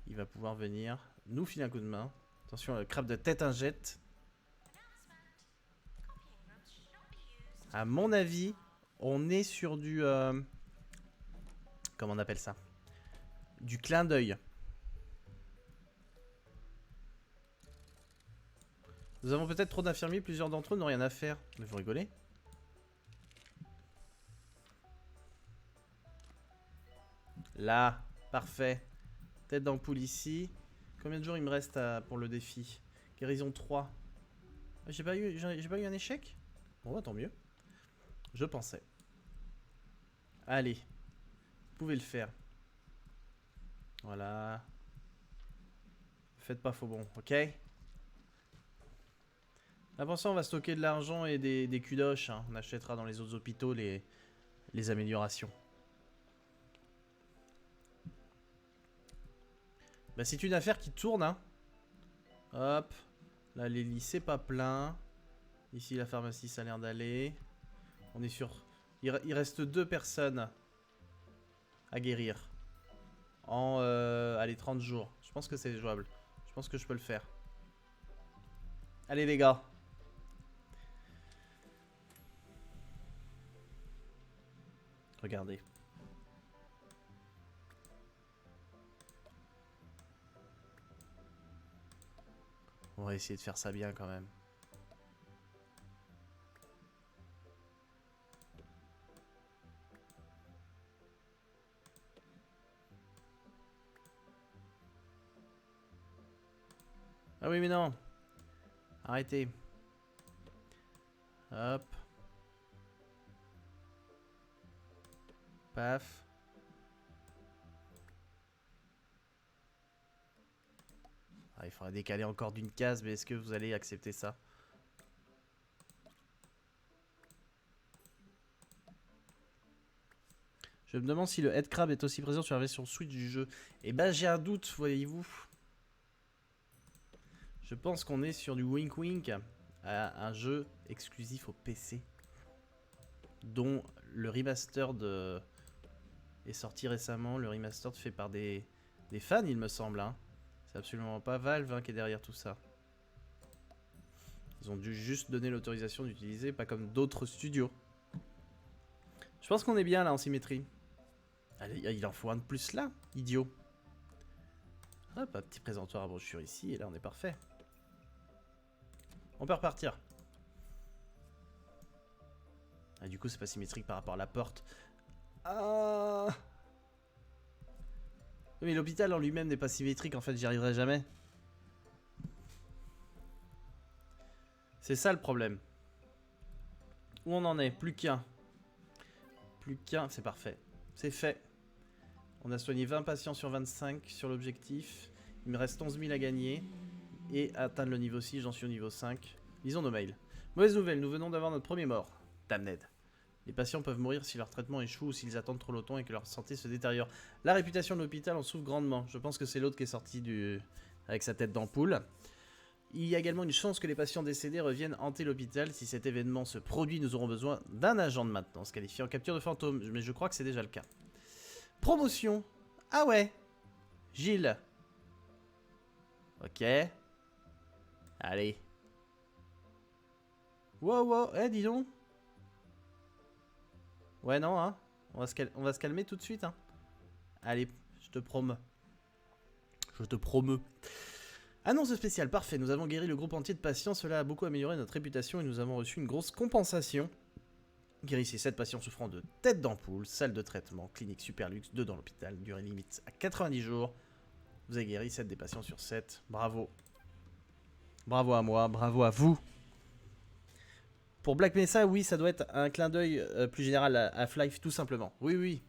il va pouvoir venir nous filer un coup de main. Attention, le crabe de tétingite. À mon avis, on est sur du... comment on appelle ça? Du clin d'œil. Nous avons peut-être trop d'infirmiers, plusieurs d'entre eux n'ont rien à faire. Mais vous rigolez? Là, parfait. Tête d'ampoule ici. Combien de jours il me reste pour le défi? Guérison 3. J'ai pas eu un échec? Bon bah tant mieux. Je pensais. Allez. Vous pouvez le faire. Voilà. Faites pas faux bon, ok? Là pour ça on va stocker de l'argent et des culoches. Hein. On achètera dans les autres hôpitaux les améliorations. Bah c'est une affaire qui tourne hein. Hop. Là les lits c'est pas plein. Ici la pharmacie ça a l'air d'aller. On est sur... Il reste 2 personnes à guérir. En allez 30 jours. Je pense que c'est jouable. Je pense que je peux le faire. Allez les gars. Regardez. On va essayer de faire ça bien quand même. Ah oui mais non. Arrêtez. Hop. Paf. Ah, il faudra décaler encore d'une case, mais est-ce que vous allez accepter ça? Je me demande si le headcrab est aussi présent sur la version Switch du jeu. Eh ben j'ai un doute, voyez-vous. Je pense qu'on est sur du Wink Wink, un jeu exclusif au PC, dont le remastered est sorti récemment. Le remastered fait par des fans, il me semble. Hein. C'est absolument pas Valve hein, qui est derrière tout ça. Ils ont dû juste donner l'autorisation d'utiliser, pas comme d'autres studios. Je pense qu'on est bien là en symétrie. Allez, il en faut un de plus là, idiot. Hop, un petit présentoir à brochure ici, et là on est parfait. On peut repartir. Ah, du coup, c'est pas symétrique par rapport à la porte. Ah. Mais l'hôpital en lui-même n'est pas symétrique, en fait, j'y arriverai jamais. C'est ça le problème. Où on en est? Plus qu'un. Plus qu'un, c'est parfait. C'est fait. On a soigné 20 patients sur 25 sur l'objectif. Il me reste 11 000 à gagner. Et à atteindre le niveau 6, j'en suis au niveau 5. Lisons nos mails. Mauvaise nouvelle, nous venons d'avoir notre premier mort. Damned. Les patients peuvent mourir si leur traitement échoue ou s'ils attendent trop longtemps et que leur santé se détériore. La réputation de l'hôpital en souffre grandement. Je pense que c'est l'autre qui est sorti avec sa tête d'ampoule. Il y a également une chance que les patients décédés reviennent hanter l'hôpital. Si cet événement se produit, nous aurons besoin d'un agent de maintenance qualifié en capture de fantômes. Mais je crois que c'est déjà le cas. Promotion. Ah ouais. Gilles. Ok. Allez. Wow, wow. Eh, dis donc. Ouais, non, hein. On va se calmer tout de suite, hein. Allez, je te promets. Je te promets. Annonce spéciale, parfait. Nous avons guéri le groupe entier de patients. Cela a beaucoup amélioré notre réputation et nous avons reçu une grosse compensation. Guérissez 7 patients souffrant de tête d'ampoule, salle de traitement, clinique super luxe, 2 dans l'hôpital, durée limite à 90 jours. Vous avez guéri 7 des patients sur 7. Bravo. Bravo à moi, bravo à vous. Pour Black Mesa, oui, ça doit être un clin d'œil plus général à Half-Life, tout simplement. Oui, oui.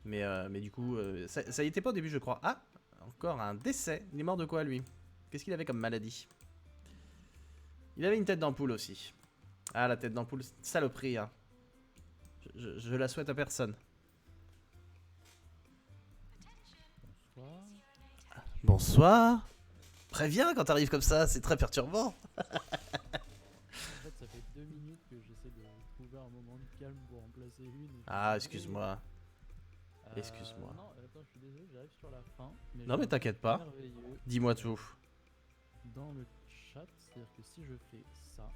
Mais du coup, ça y était pas au début, je crois. Ah, encore un décès. Il est mort de quoi, lui? Qu'est-ce qu'il avait comme maladie? Il avait une tête d'ampoule aussi. Ah, la tête d'ampoule, saloperie, hein. Je la souhaite à personne. Bonsoir. Bonsoir. Préviens quand t'arrives comme ça, c'est très perturbant. En fait, ça fait 2 minutes que j'essaie de trouver un moment de calme pour remplacer une. Ah, excuse-moi. Excuse-moi. Non, attends, je suis désolé, j'arrive sur la fin. Non, mais t'inquiète pas. Merveilleux Dis-moi tout. dans le chat, c'est-à-dire que si je fais ça.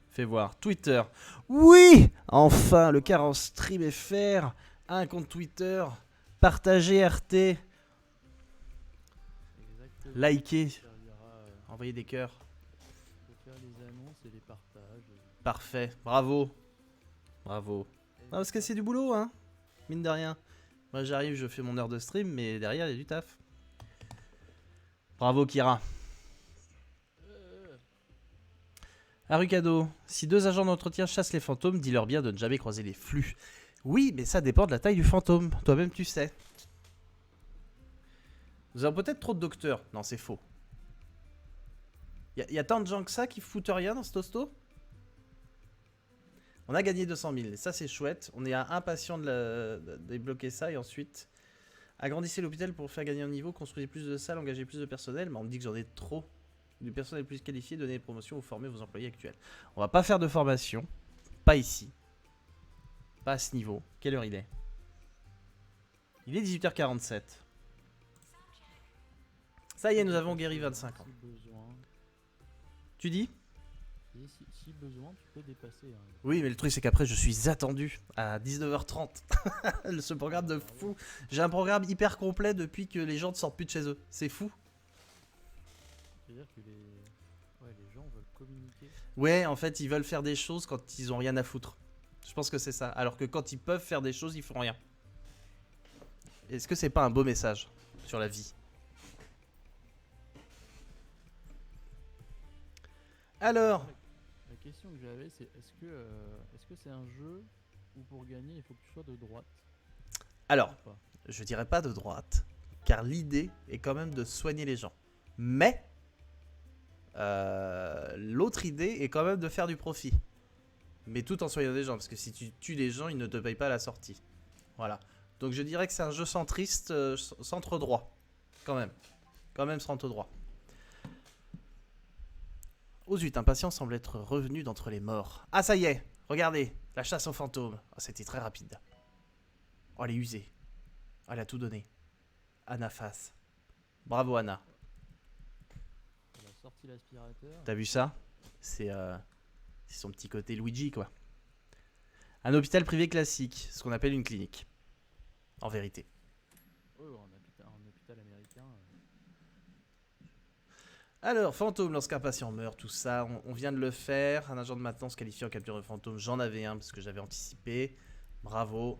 Fais voir. Twitter. Oui! Enfin, le car en stream FR. Un compte Twitter. Partagez RT. Exactement. Likez. Ça servira, Envoyez des cœurs. pour faire les annonces et les partages. Parfait. Bravo. Bravo. Ah, parce que c'est du boulot, hein. Mine de rien. Moi j'arrive, je fais mon heure de stream, mais derrière il y a du taf. Bravo Kira. Arukado, si 2 agents d'entretien chassent les fantômes, dis-leur bien de ne jamais croiser les flux. Oui, mais ça dépend de la taille du fantôme. Toi-même tu sais. Nous avons peut-être trop de docteurs. Non, c'est faux. Y a tant de gens que ça qui foutent rien dans ce tosto? On a gagné 200 000. Ça, c'est chouette. On est impatient de débloquer ça. Et ensuite, agrandissez l'hôpital pour faire gagner un niveau. Construisez plus de salles, engagez plus de personnel. Mais on me dit que j'en ai trop. Du personnel plus qualifié, donnez des promotions ou formez vos employés actuels. On va pas faire de formation. Pas ici. Pas à ce niveau. Quelle heure il est? Il est 18h47. Ça y est, nous avons guéri 25 ans. Si besoin. Tu dis? Et si besoin, tu peux dépasser. Hein. Oui, mais le truc, c'est qu'après, je suis attendu à 19h30. Ce programme de fou. J'ai un programme hyper complet depuis que les gens ne sortent plus de chez eux. C'est fou. C'est-à-dire que les gens veulent communiquer. Ouais, en fait, ils veulent faire des choses quand ils ont rien à foutre. Je pense que c'est ça. Alors que quand ils peuvent faire des choses, ils font rien. Est-ce que c'est pas un beau message sur la vie? Alors, La question que j'avais, c'est est-ce que c'est un jeu où pour gagner, il faut que tu sois de droite alors, ou pas? je dirais pas de droite, car l'idée est quand même de soigner les gens. Mais l'autre idée est quand même de faire du profit. Mais tout en soignant des gens, parce que si tu tues les gens, ils ne te payent pas à la sortie. Voilà. Donc je dirais que c'est un jeu centriste, centre droit. Quand même. Quand même centre droit. Oh zut, un patient semble être revenu d'entre les morts. Ah ça y est, regardez, la chasse aux fantômes. Oh, c'était très rapide. Oh, elle est usée. Oh, elle a tout donné. Anna face. Bravo Anna. Elle a sorti l'aspirateur. T'as vu ça? C'est son petit côté Luigi, quoi. Un hôpital privé classique, ce qu'on appelle une clinique. En vérité. Oh, un hôpital américain. Alors, fantôme, lorsqu'un patient meurt, tout ça, on vient de le faire. Un agent de maintenance qualifié en capture de fantôme, j'en avais un parce que j'avais anticipé. Bravo.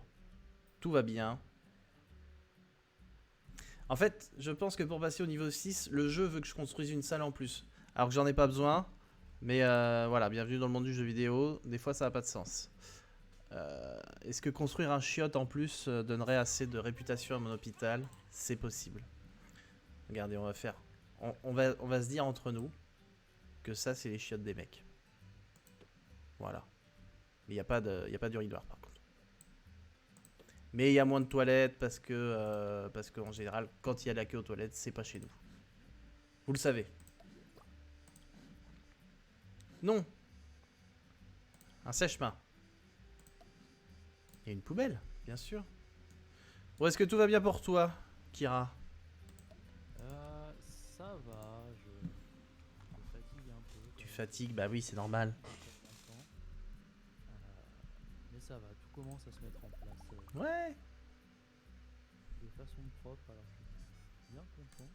Tout va bien. En fait, je pense que pour passer au niveau 6, le jeu veut que je construise une salle en plus. Alors que j'en ai pas besoin. Mais voilà, bienvenue dans le monde du jeu vidéo. Des fois, ça n'a pas de sens. Est-ce que construire un chiotte en plus donnerait assez de réputation à mon hôpital? C'est possible. Regardez, on va faire... On va se dire entre nous que ça, c'est les chiottes des mecs. Voilà. Mais il n'y a pas d'urinoir, par contre. Mais il y a moins de toilettes parce qu'en général, quand il y a la queue aux toilettes, c'est pas chez nous. Vous le savez. Non. Un sèche-main. Il y a une poubelle, bien sûr. Bon, est-ce que tout va bien pour toi, Kira? Ça va, je fatigue un peu. Tu fatigues, bah oui, c'est normal. Mais ça va, tout commence à se mettre en place Ouais. de façon propre, alors je suis bien content.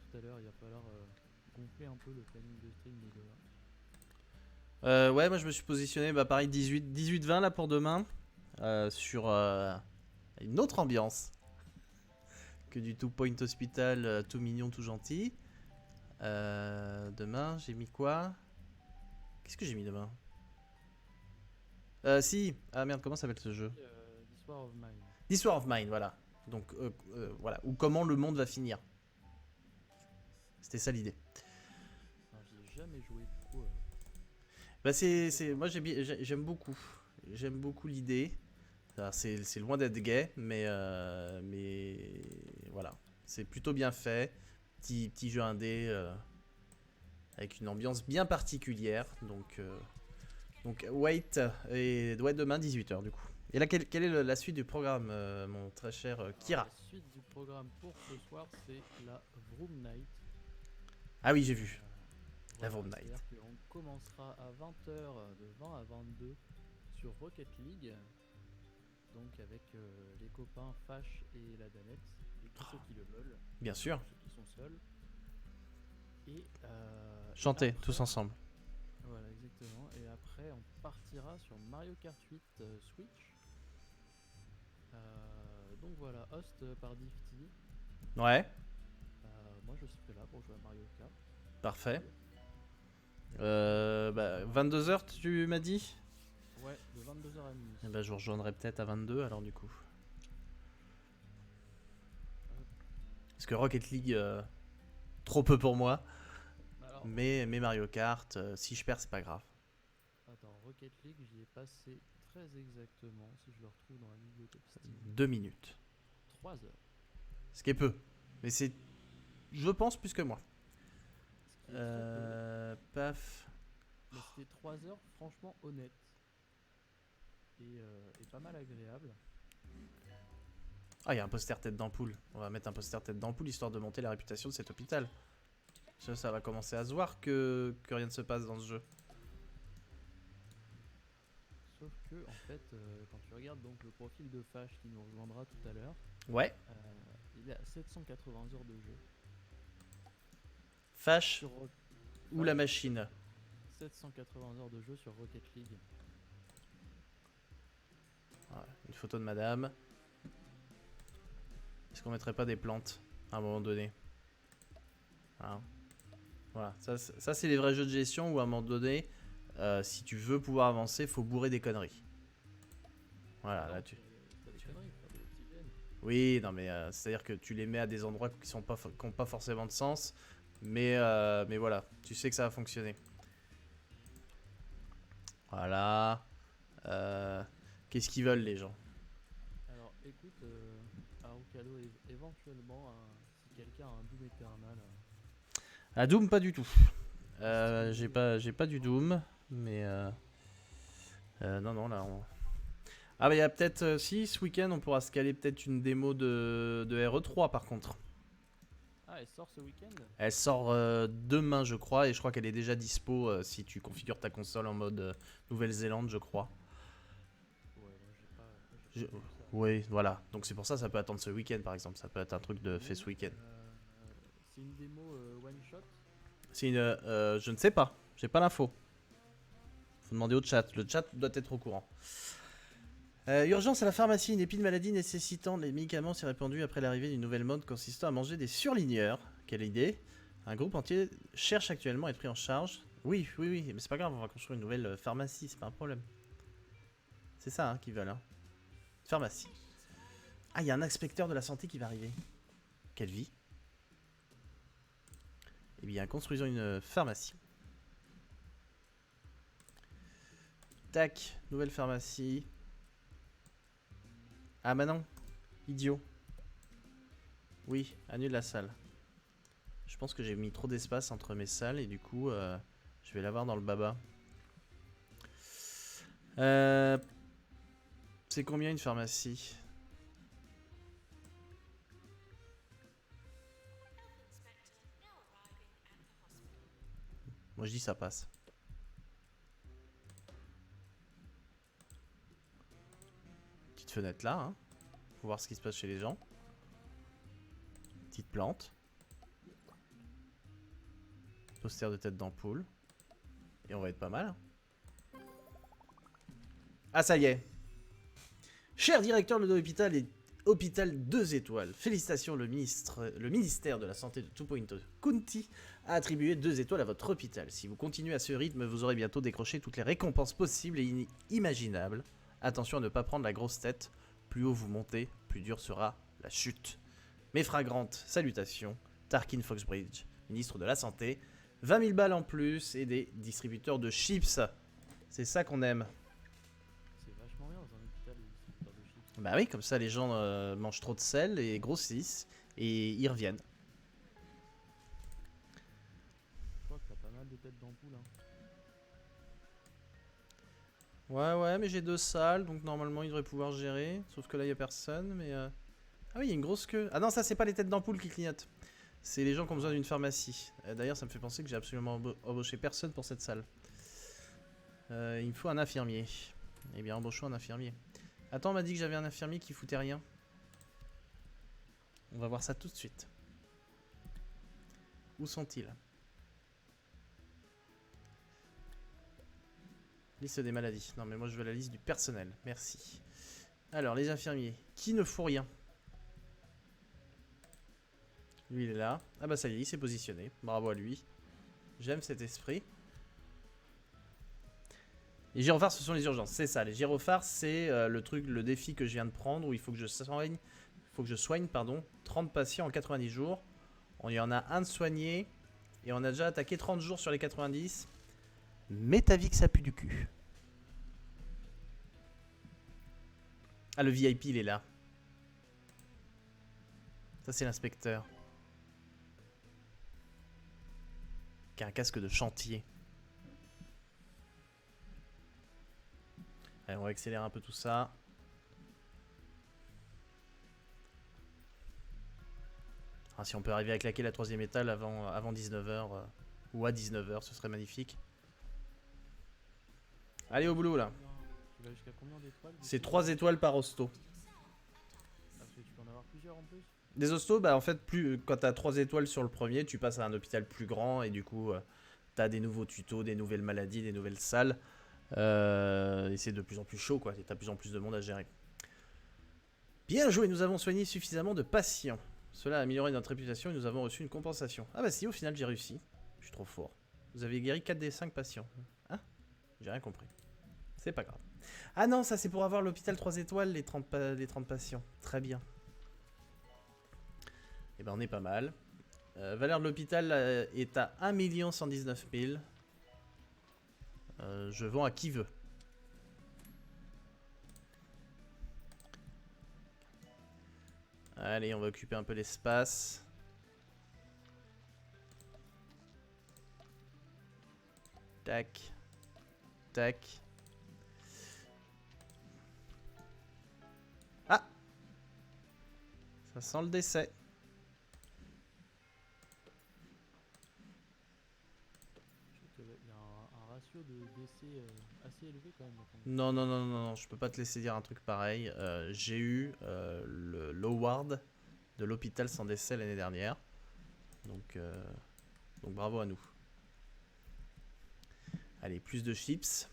Tout à l'heure, il va falloir gonfler un peu le planning de stream de demain. Ouais, moi je me suis positionné, bah pareil, 18-20 là pour demain. Sur une autre ambiance que du tout point hospital, tout mignon, tout gentil. Demain, j'ai mis quoi? Qu'est-ce que j'ai mis demain? Si. Ah merde, comment s'appelle ce jeu? This War of Mine. This War of Mine, voilà. Donc, voilà. Ou comment le monde va finir. C'était ça l'idée. Enfin, j'y ai jamais joué du coup. Bah moi j'aime beaucoup. J'aime beaucoup l'idée. C'est loin d'être gay, mais voilà. C'est plutôt bien fait. Petit jeu indé avec une ambiance bien particulière. Donc wait, et ouais, demain 18h du coup. Et là, quelle est la suite du programme, mon très cher Kira? Alors, la suite du programme pour ce soir, c'est la Vroom Night. Ah oui, j'ai vu. La Voilà, Vroom Night. c'est-à-dire qu'on commencera à 20h, de 20 à 22 sur Rocket League. Donc avec les copains Fash et la Danette, et tous ceux qui le veulent. Bien sûr. Ceux qui sont seuls. Et Chanter après, tous ensemble. Voilà, exactement. Et après, on partira sur Mario Kart 8 Switch. Donc voilà, host par Difty. Ouais, Moi je serai là pour jouer à Mario Kart. parfait. 22h, tu m'as dit? Ouais, de 22h à minuit. Eh ben, je vous rejoindrai peut-être à 22 alors du coup. Parce que Rocket League, trop peu pour moi. Alors, Mais Mario Kart, si je perds, c'est pas grave. attends, Rocket League, j'y ai passé très exactement, si je le retrouve dans la bibliothèque Steam, 2 minutes. 3 heures. Ce qui est peu. Mais c'est, je pense, plus que moi. Ce qui est très Paf. peu, mais c'était 3 heures franchement honnêtes. Et pas mal agréable. Ah, il y a un poster tête d'ampoule. On va mettre un poster tête d'ampoule histoire de monter la réputation de cet hôpital. Ça va commencer à se voir que rien ne se passe dans ce jeu. Sauf que, en fait, quand tu regardes donc le profil de Fash qui nous rejoindra tout à l'heure, Ouais. il a 780 heures de jeu. Fash Sur ou la machine. 780 heures de jeu sur Rocket League. Voilà, une photo de madame. Est-ce qu'on mettrait pas des plantes à un moment donné? Hein. Voilà, ça c'est les vrais jeux de gestion où à un moment donné, si tu veux pouvoir avancer, faut bourrer des conneries. Voilà, là tu... C'est pas des conneries, faut faire de l'oxygène. Oui, non mais c'est-à-dire que tu les mets à des endroits qui ont pas forcément de sens, mais voilà, tu sais que ça va fonctionner. Voilà. Qu'est-ce qu'ils veulent les gens? Alors écoute, Arukado, éventuellement, si quelqu'un a un Doom Eternal, Ah, Doom, pas du tout. J'ai pas du Doom, mais non, là on... Ah bah il y a peut-être, si ce week-end on pourra se caler peut-être une démo de RE3 par contre. ah, elle sort ce week-end? Elle sort demain je crois, et je crois qu'elle est déjà dispo si tu configures ta console en mode Nouvelle-Zélande je crois. Ouais, moi Je- j'ai pas vu ça. Oui, voilà, donc c'est pour ça peut attendre ce week-end par exemple, ça peut être un truc de fait ce week-end. C'est une démo one shot. C'est une... je ne sais pas, j'ai pas l'info. Faut demander au chat, le chat doit être au courant. Urgence à la pharmacie, une épine maladie nécessitant les médicaments s'est répandue après l'arrivée d'une nouvelle mode consistant à manger des surligneurs. Quelle idée. Un groupe entier cherche actuellement à être pris en charge. Oui, mais c'est pas grave, on va construire une nouvelle pharmacie, c'est pas un problème. C'est ça hein, qu'ils veulent. Hein. Pharmacie. Ah, il y a un inspecteur de la santé qui va arriver. Quelle vie. Eh bien, construisons une pharmacie. Tac, nouvelle pharmacie. Ah bah non, idiot. Oui, annule la salle. Je pense que j'ai mis trop d'espace entre mes salles et du coup, je vais l'avoir dans le baba. C'est combien une pharmacie? Moi je dis ça passe. Petite fenêtre là, hein. Faut voir ce qui se passe chez les gens. Petite plante. Poster de tête d'ampoule. Et on va être pas mal. Ah ça y est. Cher directeur de l'hôpital et hôpital 2 étoiles, félicitations, le ministère de la Santé de Tupointo County a attribué 2 étoiles à votre hôpital. Si vous continuez à ce rythme, vous aurez bientôt décroché toutes les récompenses possibles et imaginables. Attention à ne pas prendre la grosse tête. Plus haut vous montez, plus dur sera la chute. Mes fragrantes salutations, Tarkin Foxbridge, ministre de la Santé. 20 000 balles en plus et des distributeurs de chips. C'est ça qu'on aime. C'est vachement bien dans un hôpital de distributeur de chips. Bah oui, comme ça les gens mangent trop de sel et grossissent et ils reviennent. Je crois que t'as pas mal de têtes d'ampoule. Hein. Ouais, mais j'ai 2 salles, donc normalement ils devraient pouvoir gérer. Sauf que là il y a personne, mais... Ah oui, il y a une grosse queue. Ah non, ça c'est pas les têtes d'ampoule qui clignotent. C'est les gens qui ont besoin d'une pharmacie. D'ailleurs, ça me fait penser que j'ai absolument embauché personne pour cette salle. Il me faut un infirmier. Eh bien, embauchons un infirmier. Attends, on m'a dit que j'avais un infirmier qui foutait rien. On va voir ça tout de suite. Où sont-ils? Liste des maladies. Non, mais moi je veux la liste du personnel. Merci. Alors, les infirmiers. Qui ne fout rien? Lui, il est là. Ah bah ça y est, il s'est positionné. Bravo à lui. J'aime cet esprit. Les gyrophares, ce sont les urgences. C'est ça, les gyrophares, c'est le défi que je viens de prendre où il faut que je soigne, pardon, 30 patients en 90 jours. On y en a un de soigné et on a déjà attaqué 30 jours sur les 90. Mais t'as vu que ça pue du cul. Ah, le VIP, il est là. Ça, c'est l'inspecteur. Qui a un casque de chantier. Allez, on va accélérer un peu tout ça. Ah, si on peut arriver à claquer la 3ème étale avant 19h ou à 19h, ce serait magnifique. Allez au boulot là. Tu vas jusqu'à combien d'étoiles? C'est 3 étoiles par hosto. Parce que tu peux en avoir plusieurs en plus. Des hostos, bah en fait, quand t'as 3 étoiles sur le premier, tu passes à un hôpital plus grand et du coup, t'as des nouveaux tutos, des nouvelles maladies, des nouvelles salles. Et c'est de plus en plus chaud, quoi. Et t'as de plus en plus de monde à gérer. Bien joué, nous avons soigné suffisamment de patients. Cela a amélioré notre réputation et nous avons reçu une compensation. Ah bah si, au final, j'ai réussi. Je suis trop fort. Vous avez guéri 4 des 5 patients. Hein? J'ai rien compris. C'est pas grave. Ah non, ça c'est pour avoir l'hôpital 3 étoiles, les 30 patients. Très bien. Et ben on est pas mal. Valeur de l'hôpital est à 1 119 000. Je vends à qui veut. Allez, on va occuper un peu l'espace. Tac. Tac. Ah! Ça sent le décès. Il y a un ratio de décès assez élevé quand même. Non, non, non, non, non, je peux pas te laisser dire un truc pareil. J'ai eu l'award de l'hôpital sans décès l'année dernière. Donc bravo à nous. Allez, plus de chips.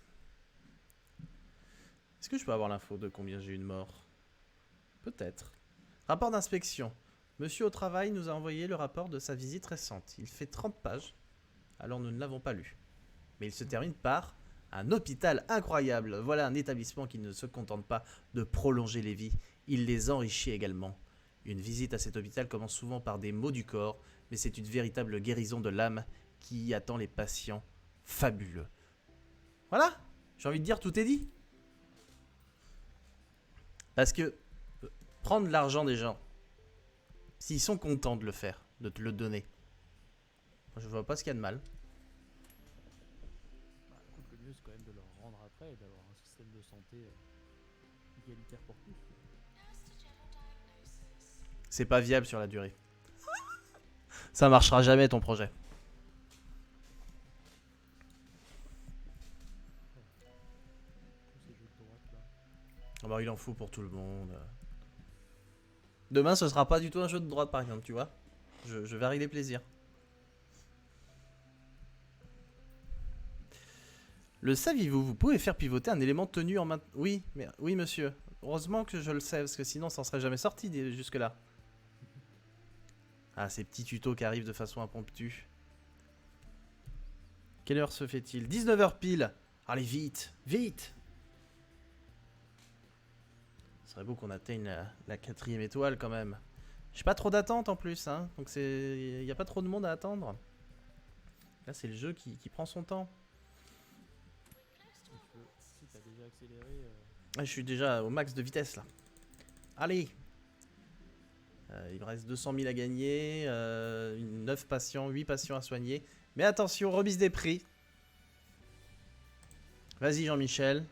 Est-ce que je peux avoir l'info de combien j'ai eu de morts? Peut-être. Rapport d'inspection. Monsieur au travail nous a envoyé le rapport de sa visite récente. Il fait 30 pages. Alors nous ne l'avons pas lu. Mais il se termine par un hôpital incroyable. Voilà un établissement qui ne se contente pas de prolonger les vies. Il les enrichit également. Une visite à cet hôpital commence souvent par des maux du corps, mais c'est une véritable guérison de l'âme qui attend les patients fabuleux. Voilà, j'ai envie de dire tout est dit. Parce que prendre l'argent des gens, s'ils sont contents de le faire, de te le donner, je vois pas ce qu'il y a de mal. Bah, écoute, le mieux c'est quand même de leur rendre après et d'avoir un système de santé égalitaire pour tous. C'est pas viable sur la durée. Ça marchera jamais ton projet. Tous ces jeux de droite là. Ah bah, il en faut pour tout le monde. Demain, ce sera pas du tout un jeu de droite, par exemple, tu vois. Je varie les plaisirs. Le saviez-vous? Vous pouvez faire pivoter un élément tenu en main... Oui, mais oui, monsieur. Heureusement que je le sais, parce que sinon, ça en serait jamais sorti jusque-là. Ah, ces petits tutos qui arrivent de façon impromptue. Quelle heure se fait-il? 19h pile. Allez, vite, vite. Ce serait beau qu'on atteigne la 4ème étoile quand même. J'ai pas trop d'attente en plus, hein. Donc il n'y a pas trop de monde à attendre. Là, c'est le jeu qui prend son temps. Si t'as déjà accéléré. Ah, je suis déjà au max de vitesse là. Allez. Il me reste 200 000 à gagner. 9 patients, 8 patients à soigner. Mais attention, remise des prix. Vas-y Jean-Michel.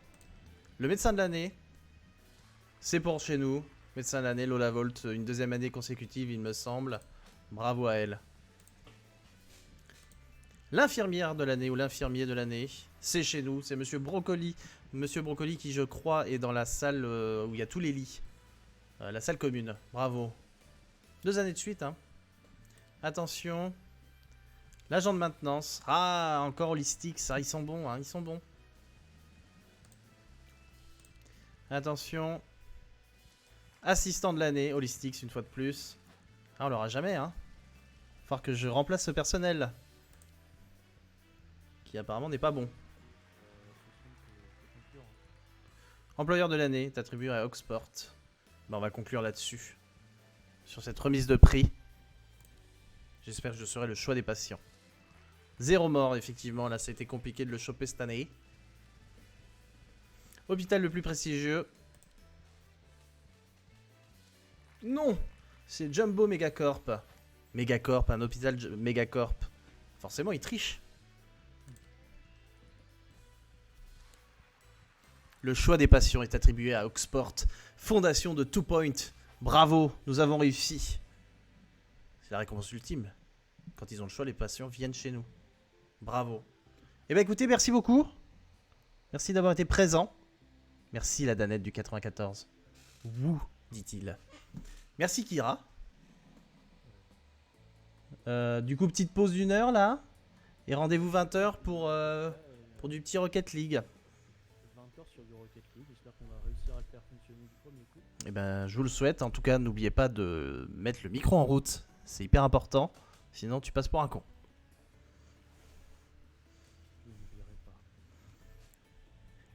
Le médecin de l'année. C'est pour chez nous. Médecin de l'année, Lola Volt. Une 2e année consécutive, il me semble. Bravo à elle. L'infirmière de l'année ou l'infirmier de l'année. C'est chez nous. C'est Monsieur Brocoli. Monsieur Brocoli qui, je crois, est dans la salle où il y a tous les lits. La salle commune. Bravo. 2 années de suite, hein. Attention. L'agent de maintenance. Ah, encore holistique, ça, ils sont bons, hein, ils sont bons. Attention. Assistant de l'année, holistique, une fois de plus. Ah, on l'aura jamais, hein. Faut que je remplace ce personnel. Qui apparemment n'est pas bon. Employeur de l'année est attribué à Oxport. Bah, on va conclure là-dessus. Sur cette remise de prix. J'espère que je serai le choix des patients. 0 mort, effectivement. Là, ça a été compliqué de le choper cette année. Hôpital le plus prestigieux. Non! C'est Jumbo Megacorp. Megacorp, un hôpital Megacorp. Forcément, il triche. Le choix des patients est attribué à Oxport, fondation de 2 Point. Bravo, nous avons réussi. C'est la récompense ultime. Quand ils ont le choix, les patients viennent chez nous. Bravo. Eh bien écoutez, merci beaucoup. Merci d'avoir été présent. Merci la Danette du 94. Wouh, dit-il. Merci Kira. Du coup, petite pause d'1 heure là. Et rendez-vous 20h pour du petit Rocket League. 20h sur du Rocket League, j'espère qu'on va réussir à le faire fonctionner du premier coup. Eh ben, je vous le souhaite. En tout cas, n'oubliez pas de mettre le micro en route. C'est hyper important. Sinon, tu passes pour un con. Je n'oublierai pas.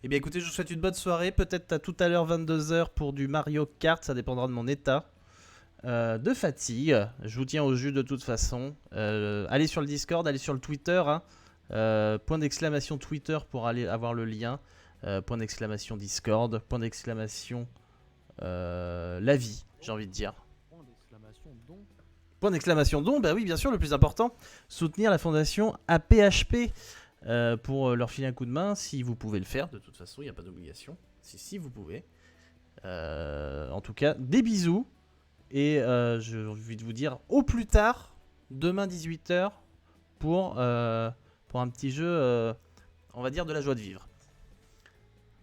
Eh bien, écoutez, je vous souhaite une bonne soirée. Peut-être à tout à l'heure, 22h, pour du Mario Kart. Ça dépendra de mon état de fatigue. Je vous tiens au jus de toute façon. Allez sur le Discord, allez sur le Twitter. Hein. Point d'exclamation Twitter pour aller avoir le lien. Point d'exclamation Discord. Point d'exclamation la vie, j'ai envie de dire. Point d'exclamation don. Point d'exclamation don, bah oui, bien sûr, le plus important, soutenir la fondation APHP pour leur filer un coup de main, si vous pouvez le faire. De toute façon, il n'y a pas d'obligation. Si vous pouvez. En tout cas, des bisous. Et j'ai envie de vous dire au plus tard, demain 18h, pour un petit jeu, on va dire, de la joie de vivre.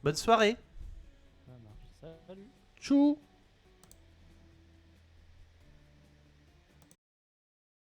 Bonne soirée. Ça marche. Salut. Tchou.